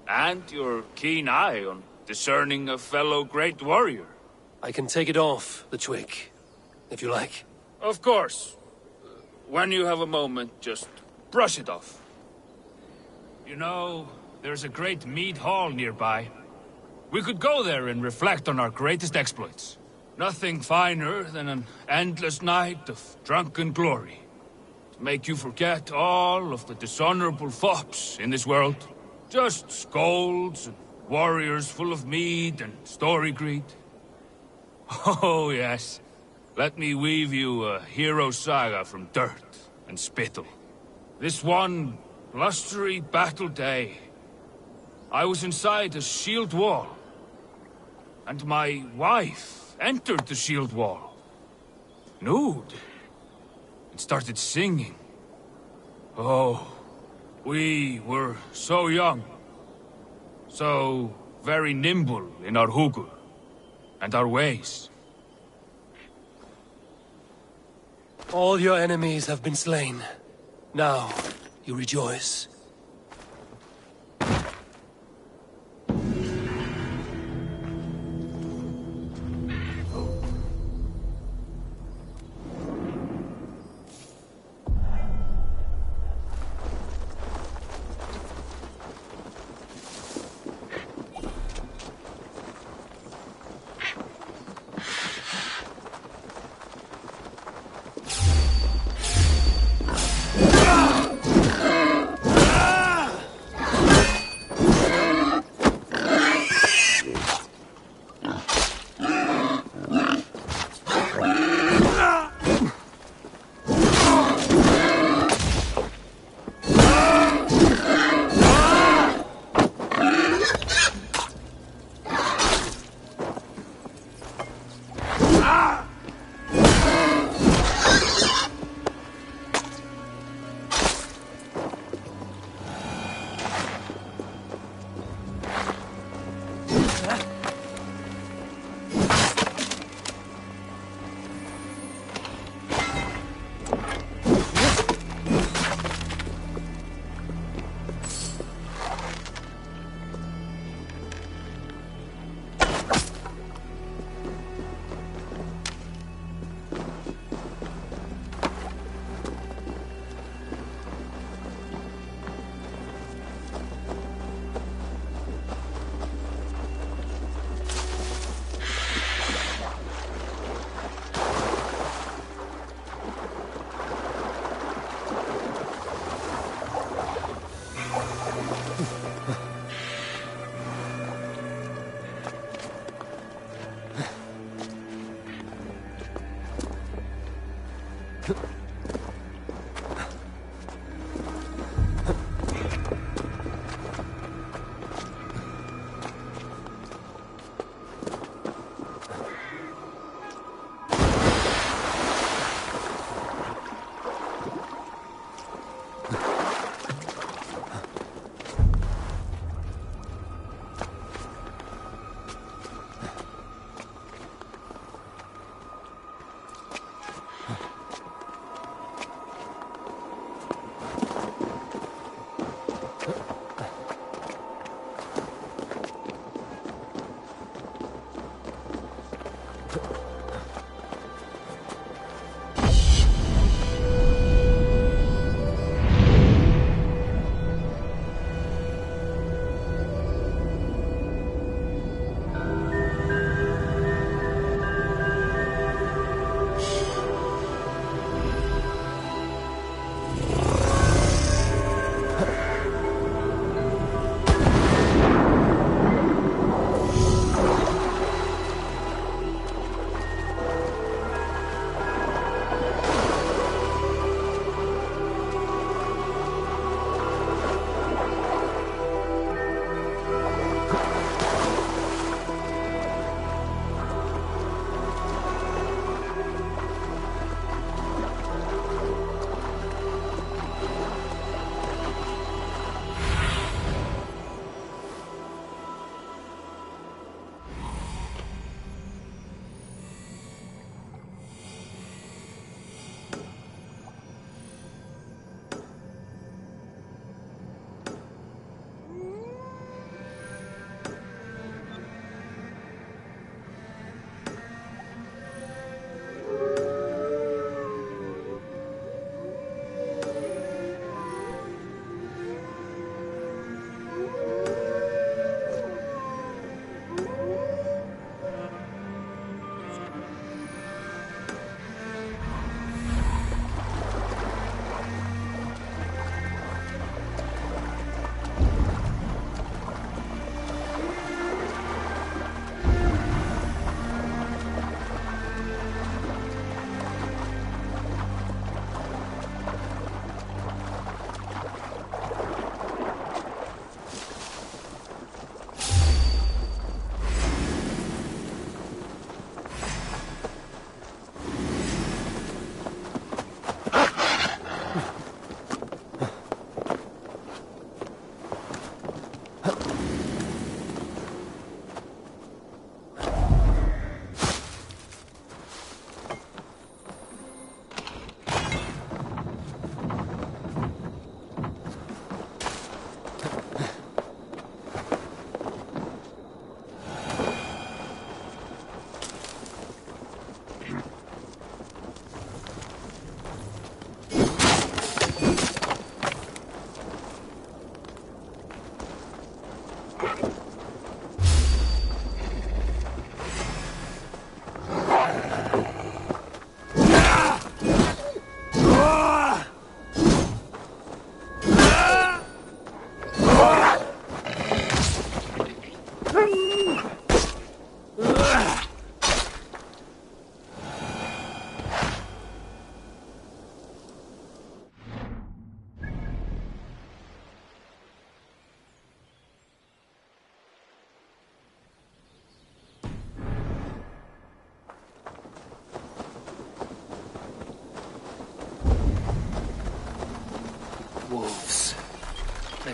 And your keen eye on discerning a fellow great warrior. I can take it off, the twig, if you like. Of course. When you have a moment, just brush it off. You know, there's a great mead hall nearby. We could go there and reflect on our greatest exploits. Nothing finer than an endless night of drunken glory. To make you forget all of the dishonorable fops in this world. Just scolds and warriors full of mead and story greed. Oh, yes. Let me weave you a hero saga from dirt and spittle. This one blustery battle day, I was inside a shield wall. And my wife entered the shield wall. Nude. And started singing. Oh, we were so young. So very nimble in our hugur and our ways. All your enemies have been slain. Now, you rejoice.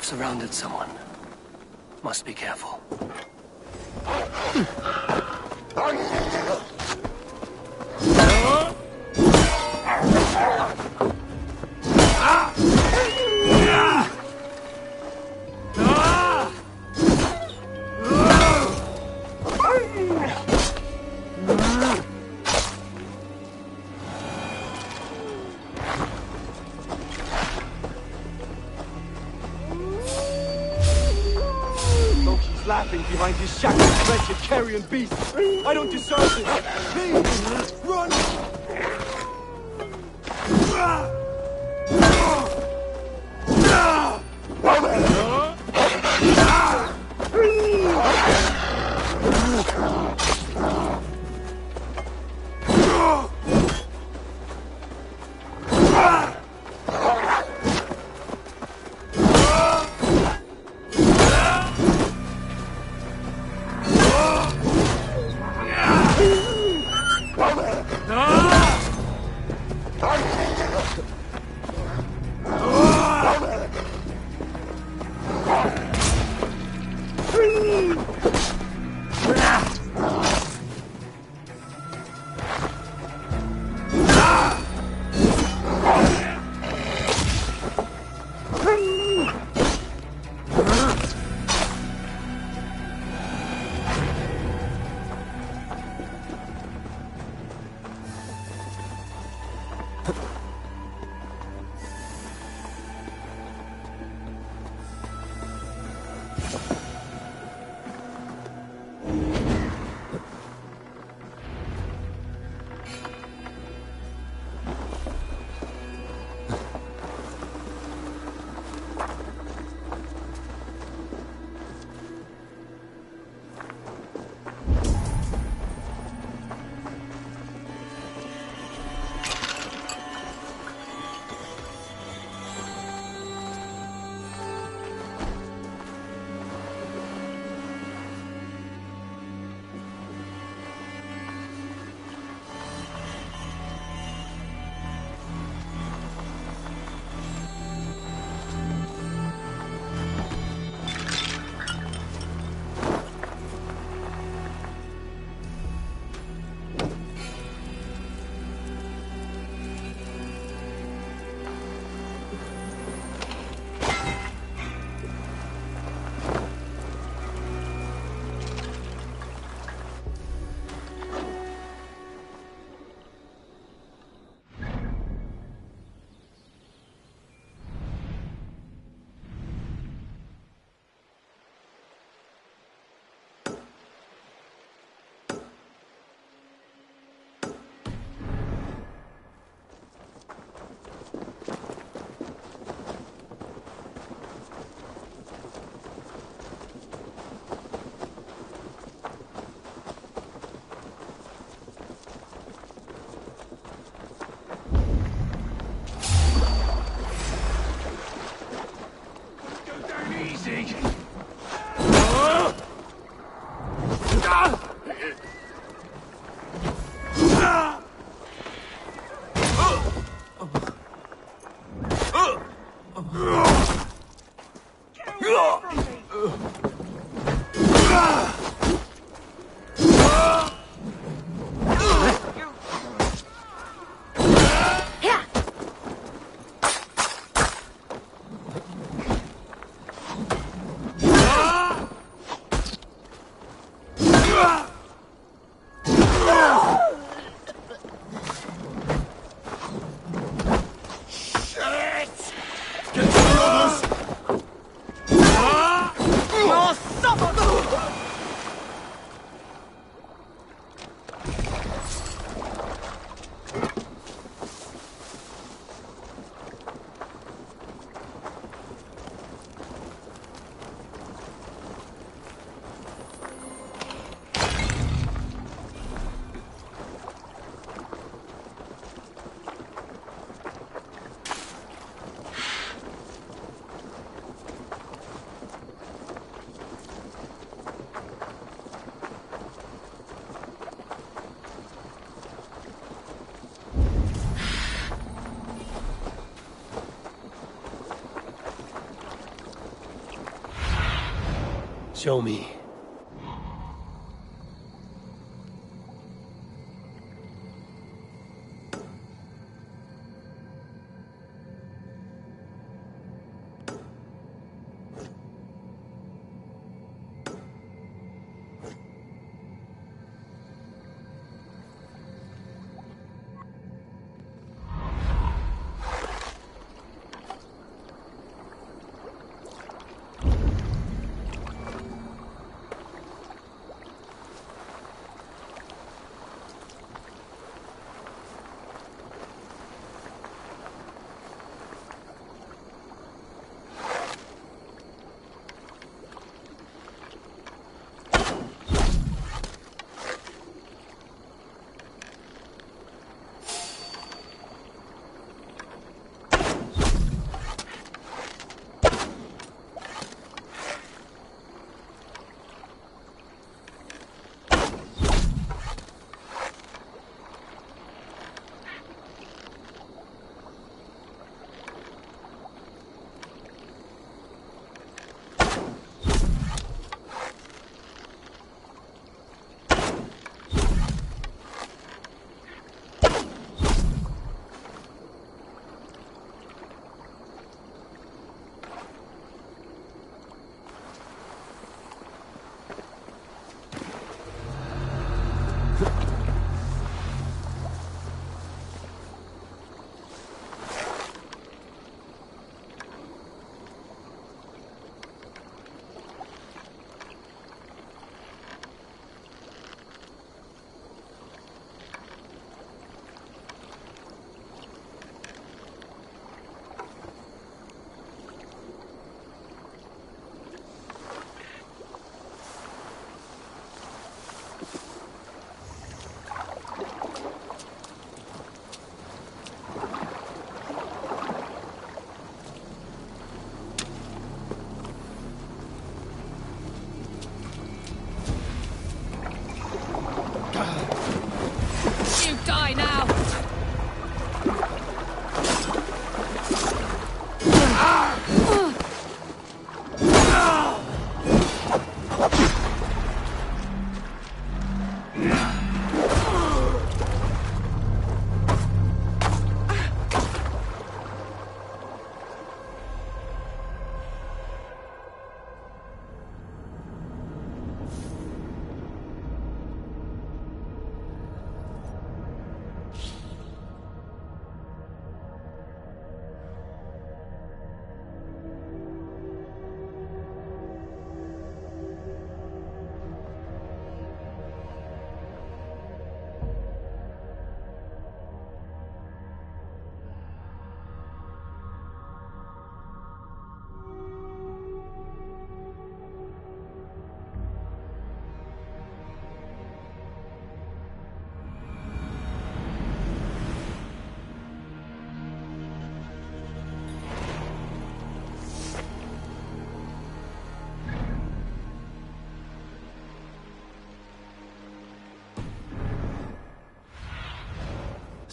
surrounded someone. Must be careful. Laughing behind his shackled, wretched carrion beast. I don't deserve this. Please, run! Ah! Show me.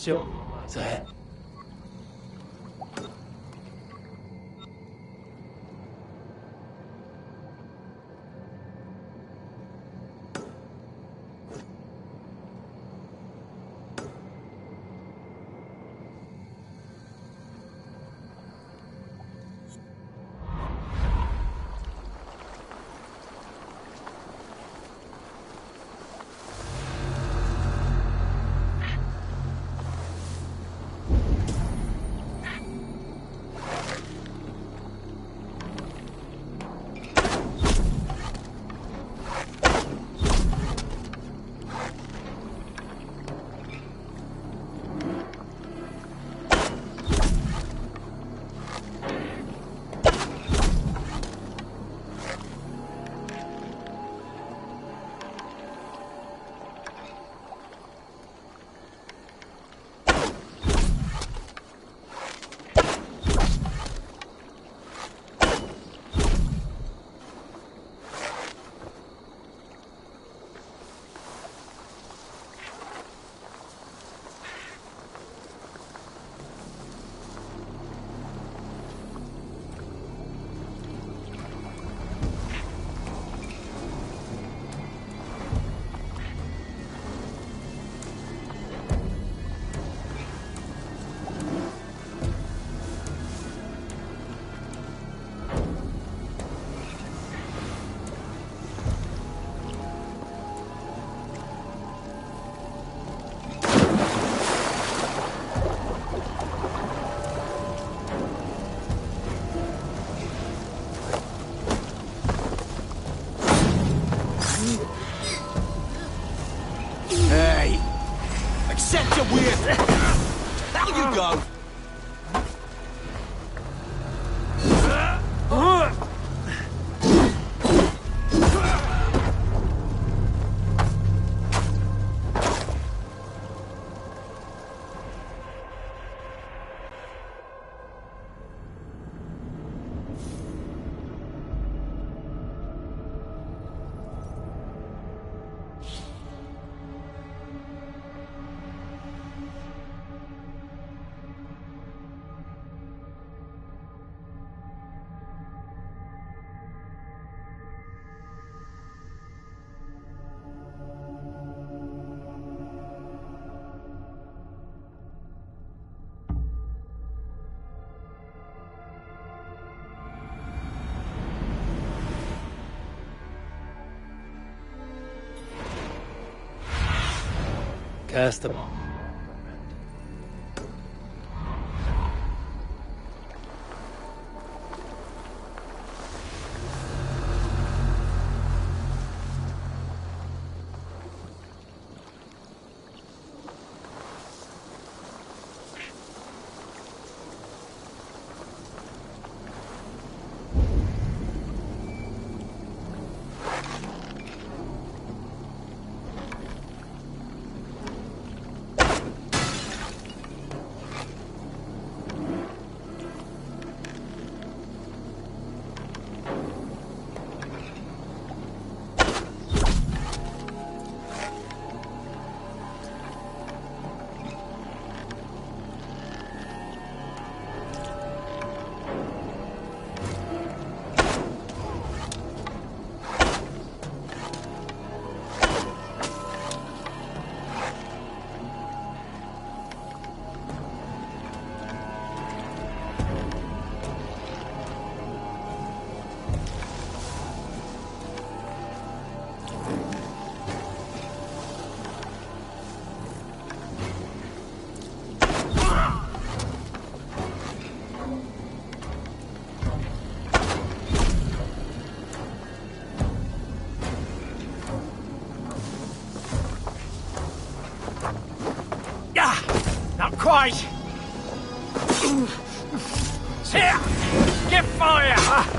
秀在。Watch your weird. Down you go. Cast them. Not quite. Here! Get fire!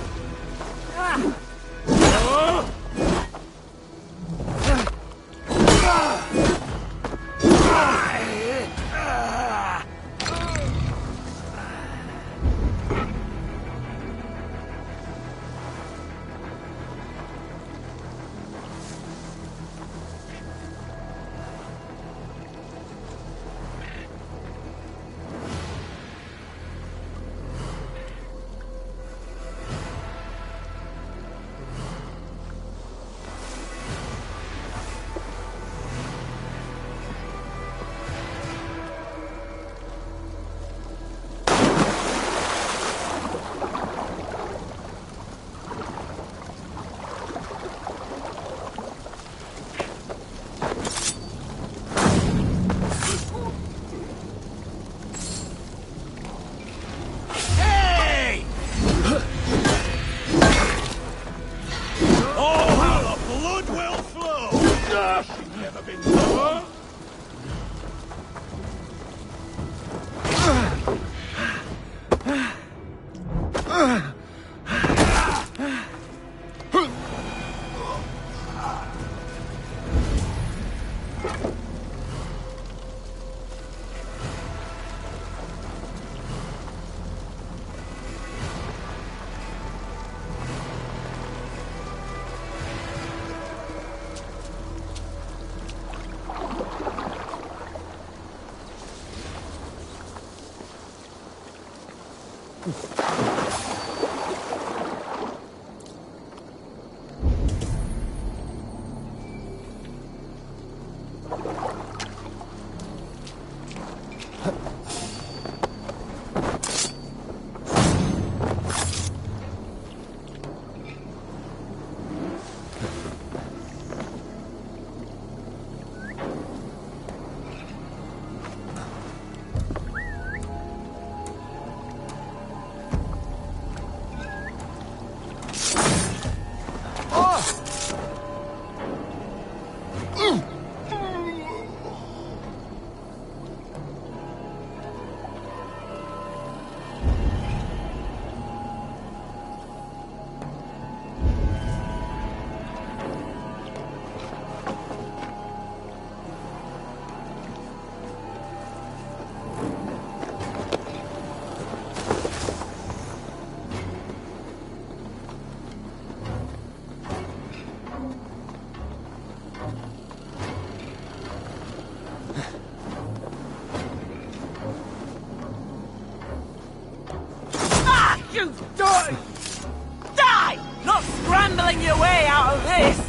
Bloottooth, die! Die! Not scrambling your way out of this!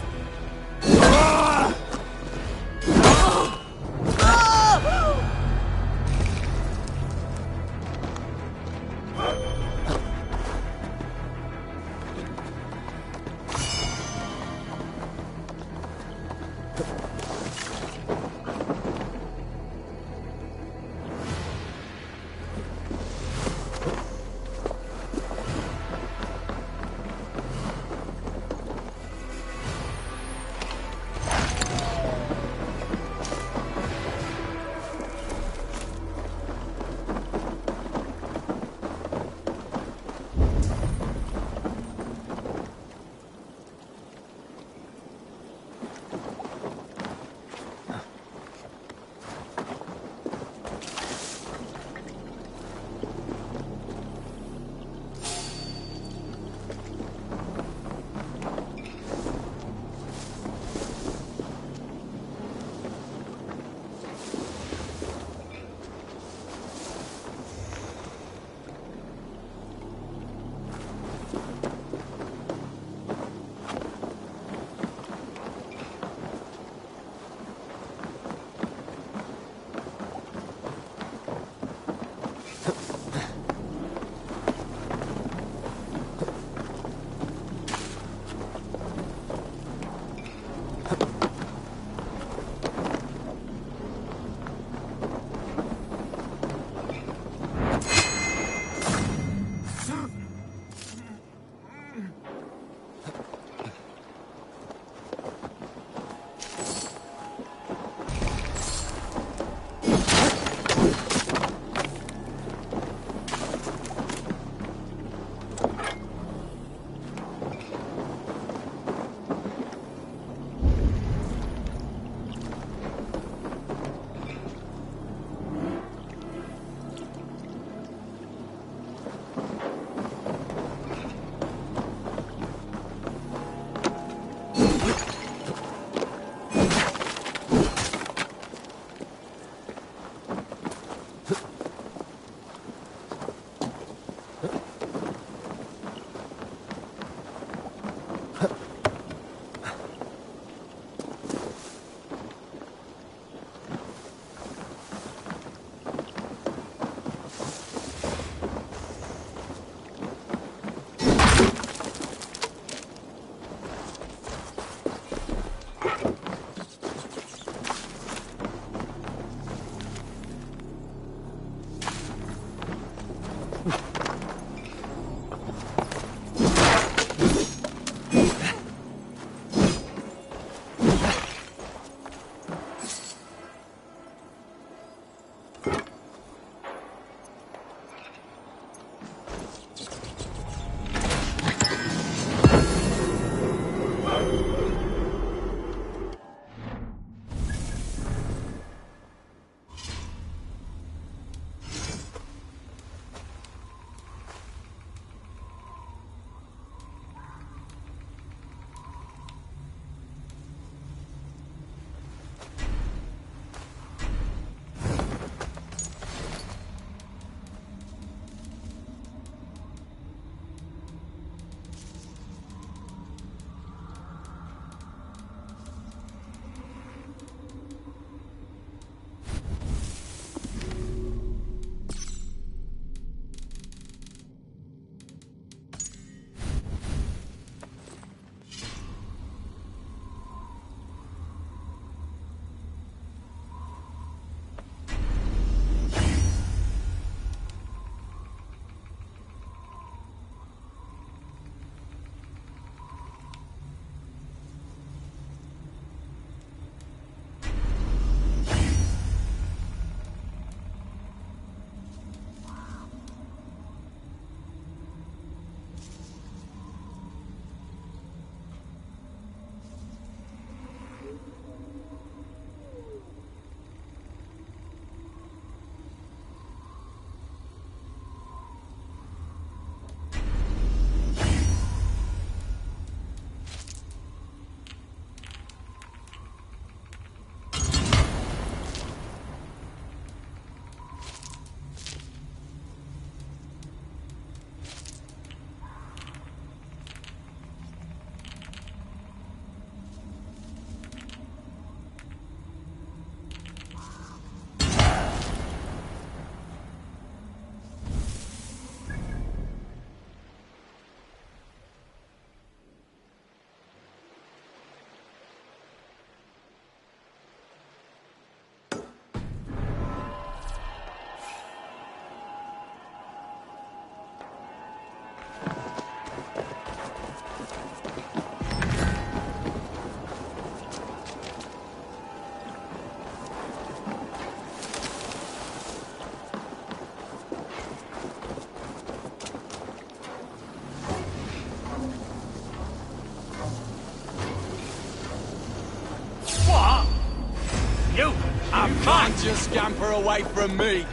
you scamper away from me.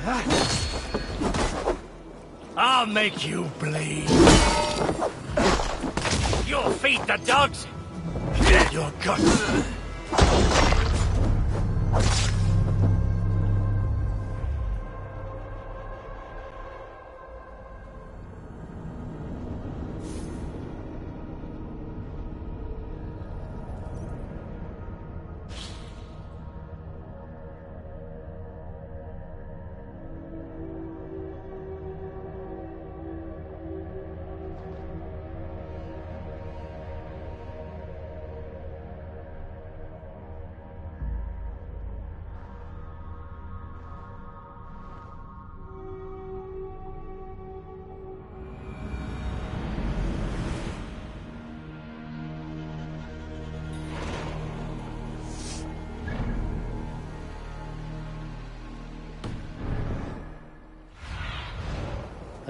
I'll make you bleed. You'll feed the dogs. Get your guts.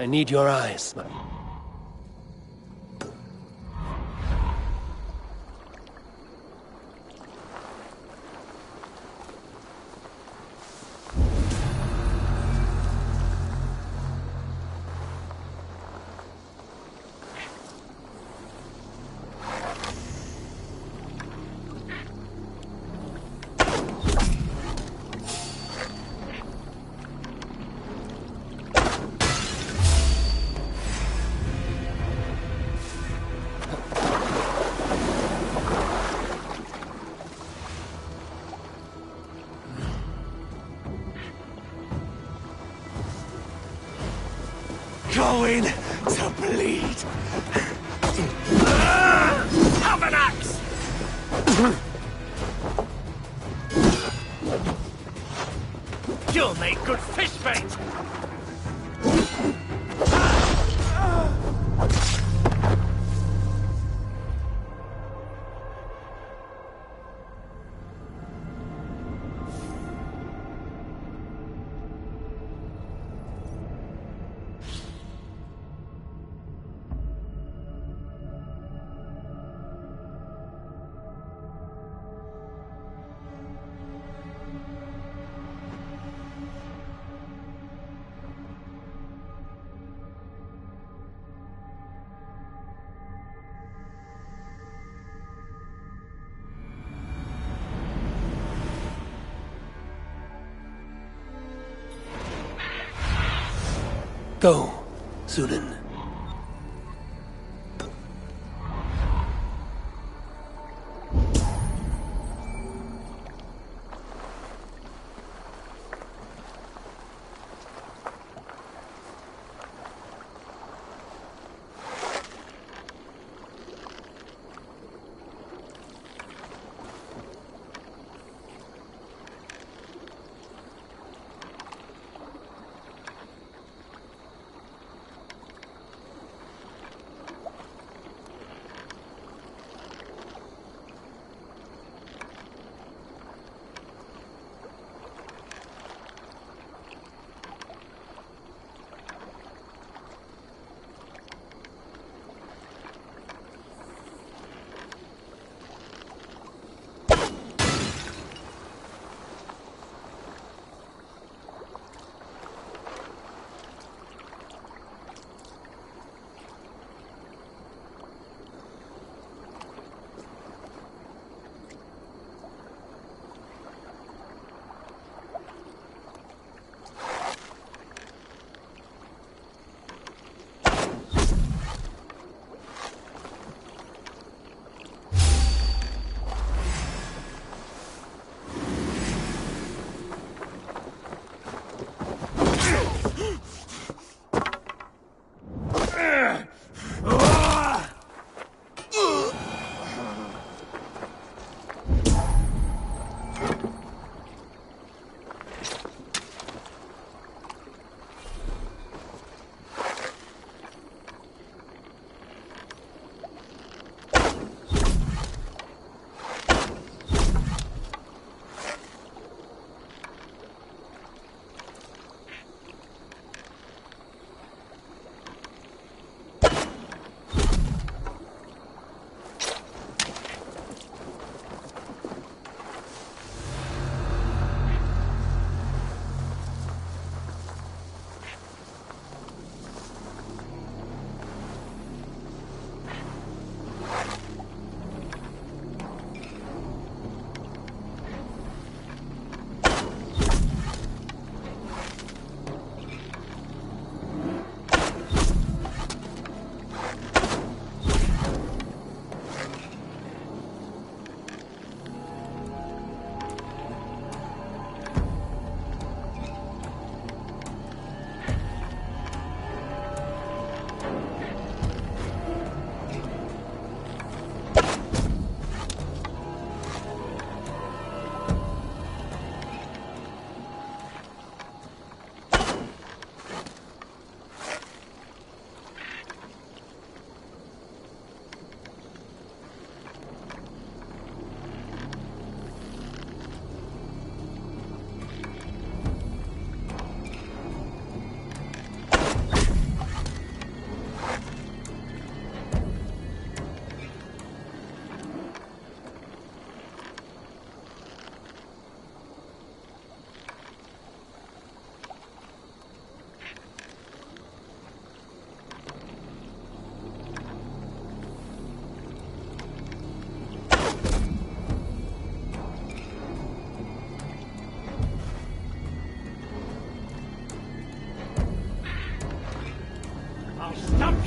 I need your eyes. Going to bleed. Have an axe! You'll make good fish bait! Go, Sunan.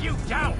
you down!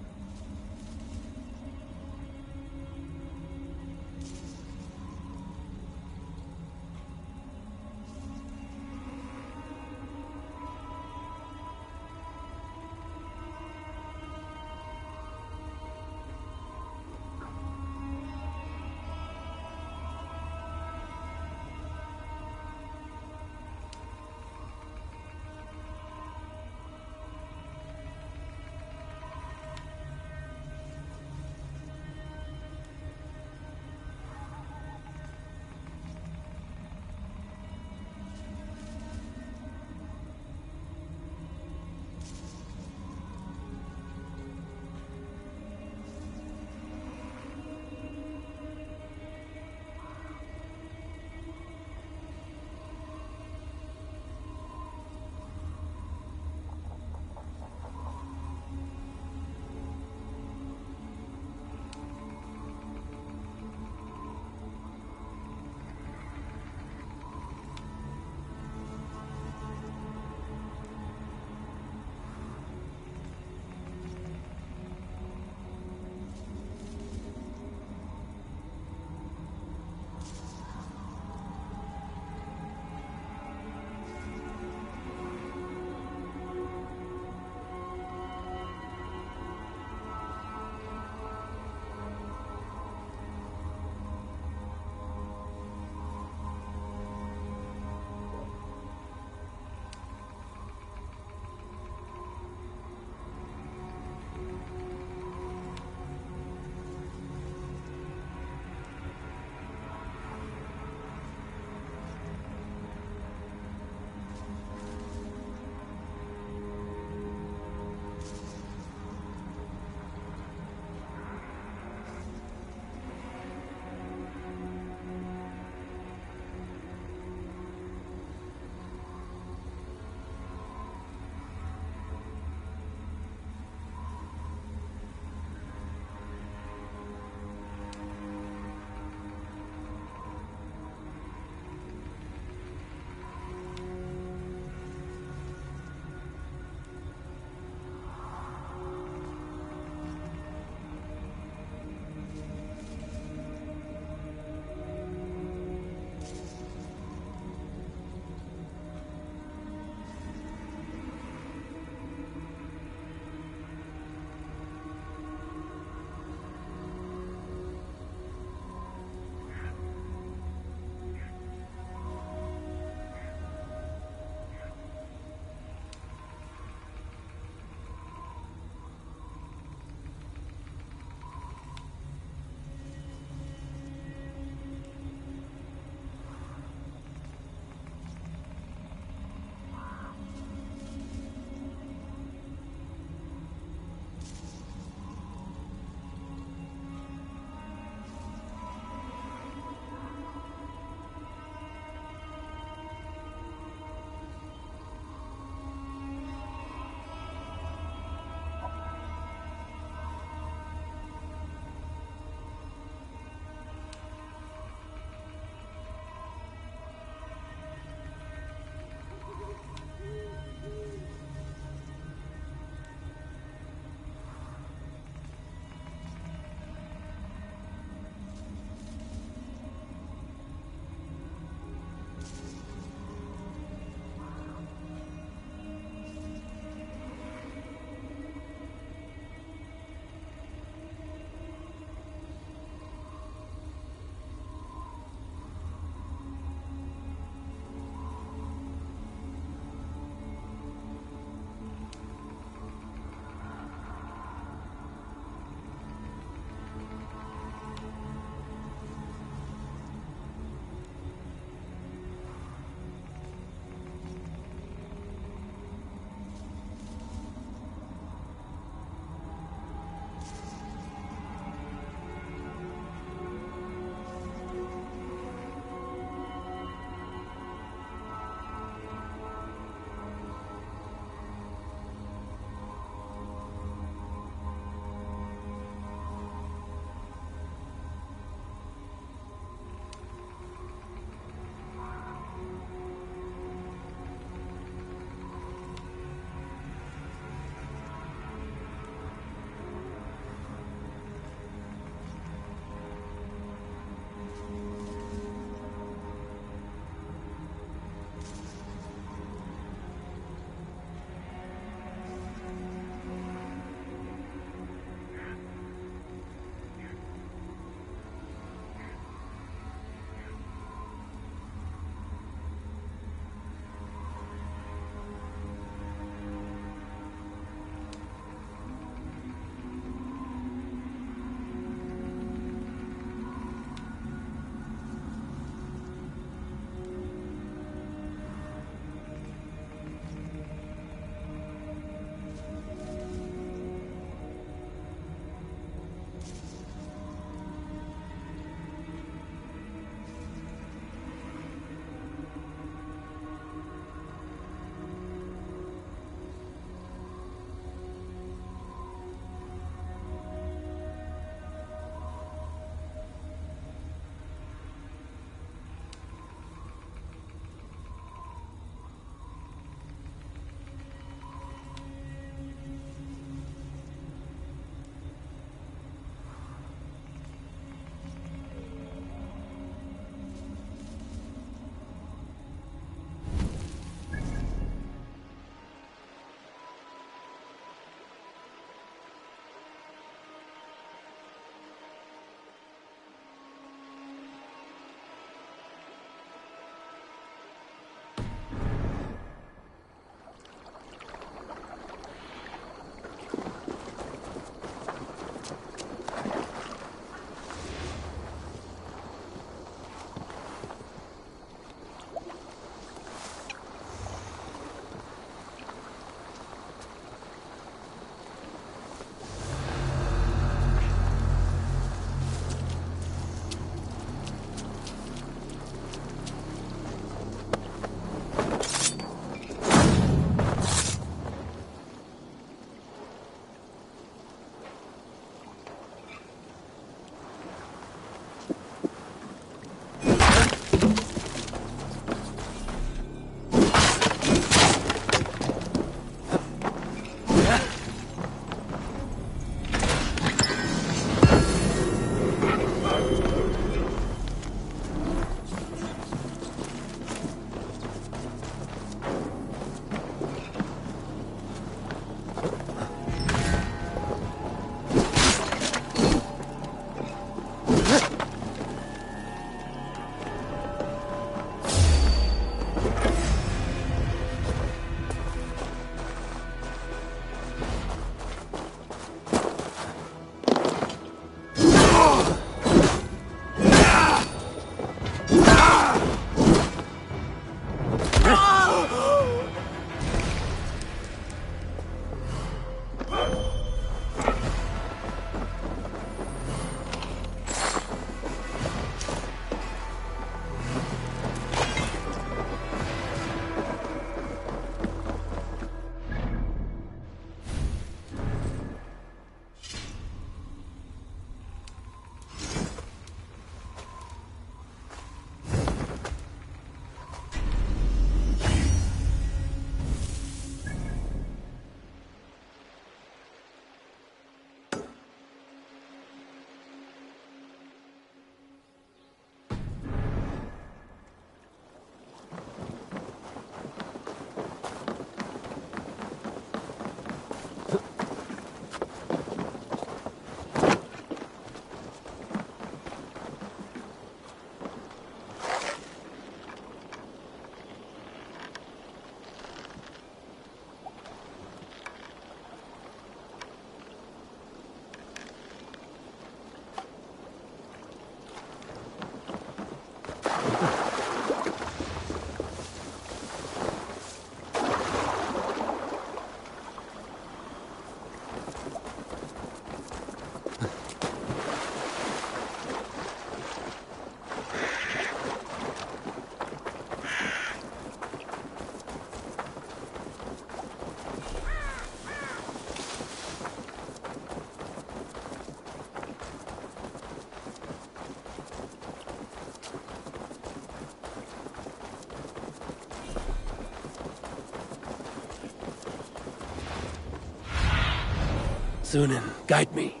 Thunin, guide me.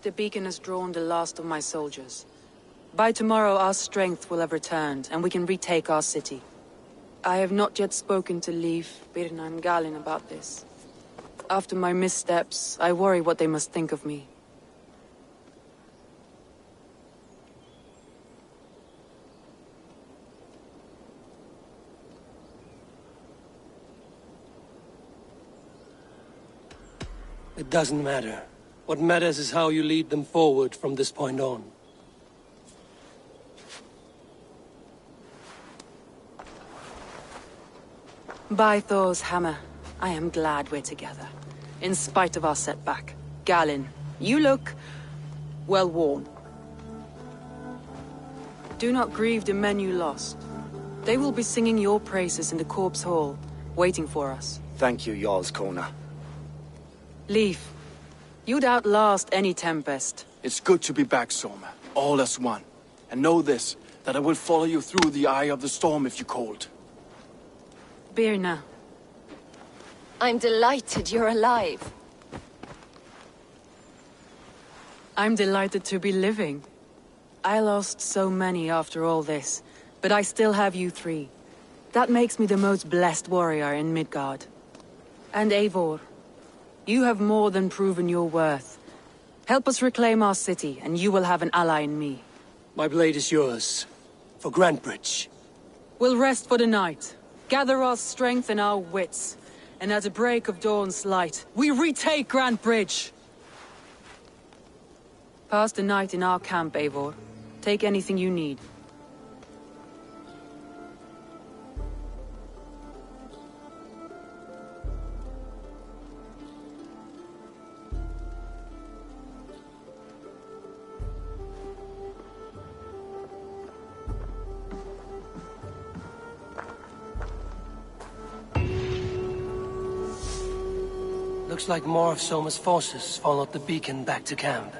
The beacon has drawn the last of my soldiers. By tomorrow our strength will have returned, and we can retake our city. I have not yet spoken to Leif, Birna and Galinn about this. After my missteps, I worry what they must think of me. It doesn't matter. What matters is how you lead them forward from this point on. By Thor's hammer, I am glad we're together. In spite of our setback. Galinn, you look well worn. Do not grieve the men you lost. They will be singing your praises in the Corpse Hall, waiting for us. Thank you, Jarl's Kona. Leif, you'd outlast any tempest. It's good to be back, Soma. All as one. And know this, that I will follow you through the eye of the storm if you called. Birna. I'm delighted you're alive. I'm delighted to be living. I lost so many after all this, but I still have you three. That makes me the most blessed warrior in Midgard. And Eivor, you have more than proven your worth. Help us reclaim our city, and you will have an ally in me. My blade is yours. For Grantebridge. We'll rest for the night. Gather our strength and our wits. And at the break of dawn's light, we retake Grantebridge! Pass the night in our camp, Eivor. Take anything you need. Looks like more of Soma's forces followed the beacon back to camp.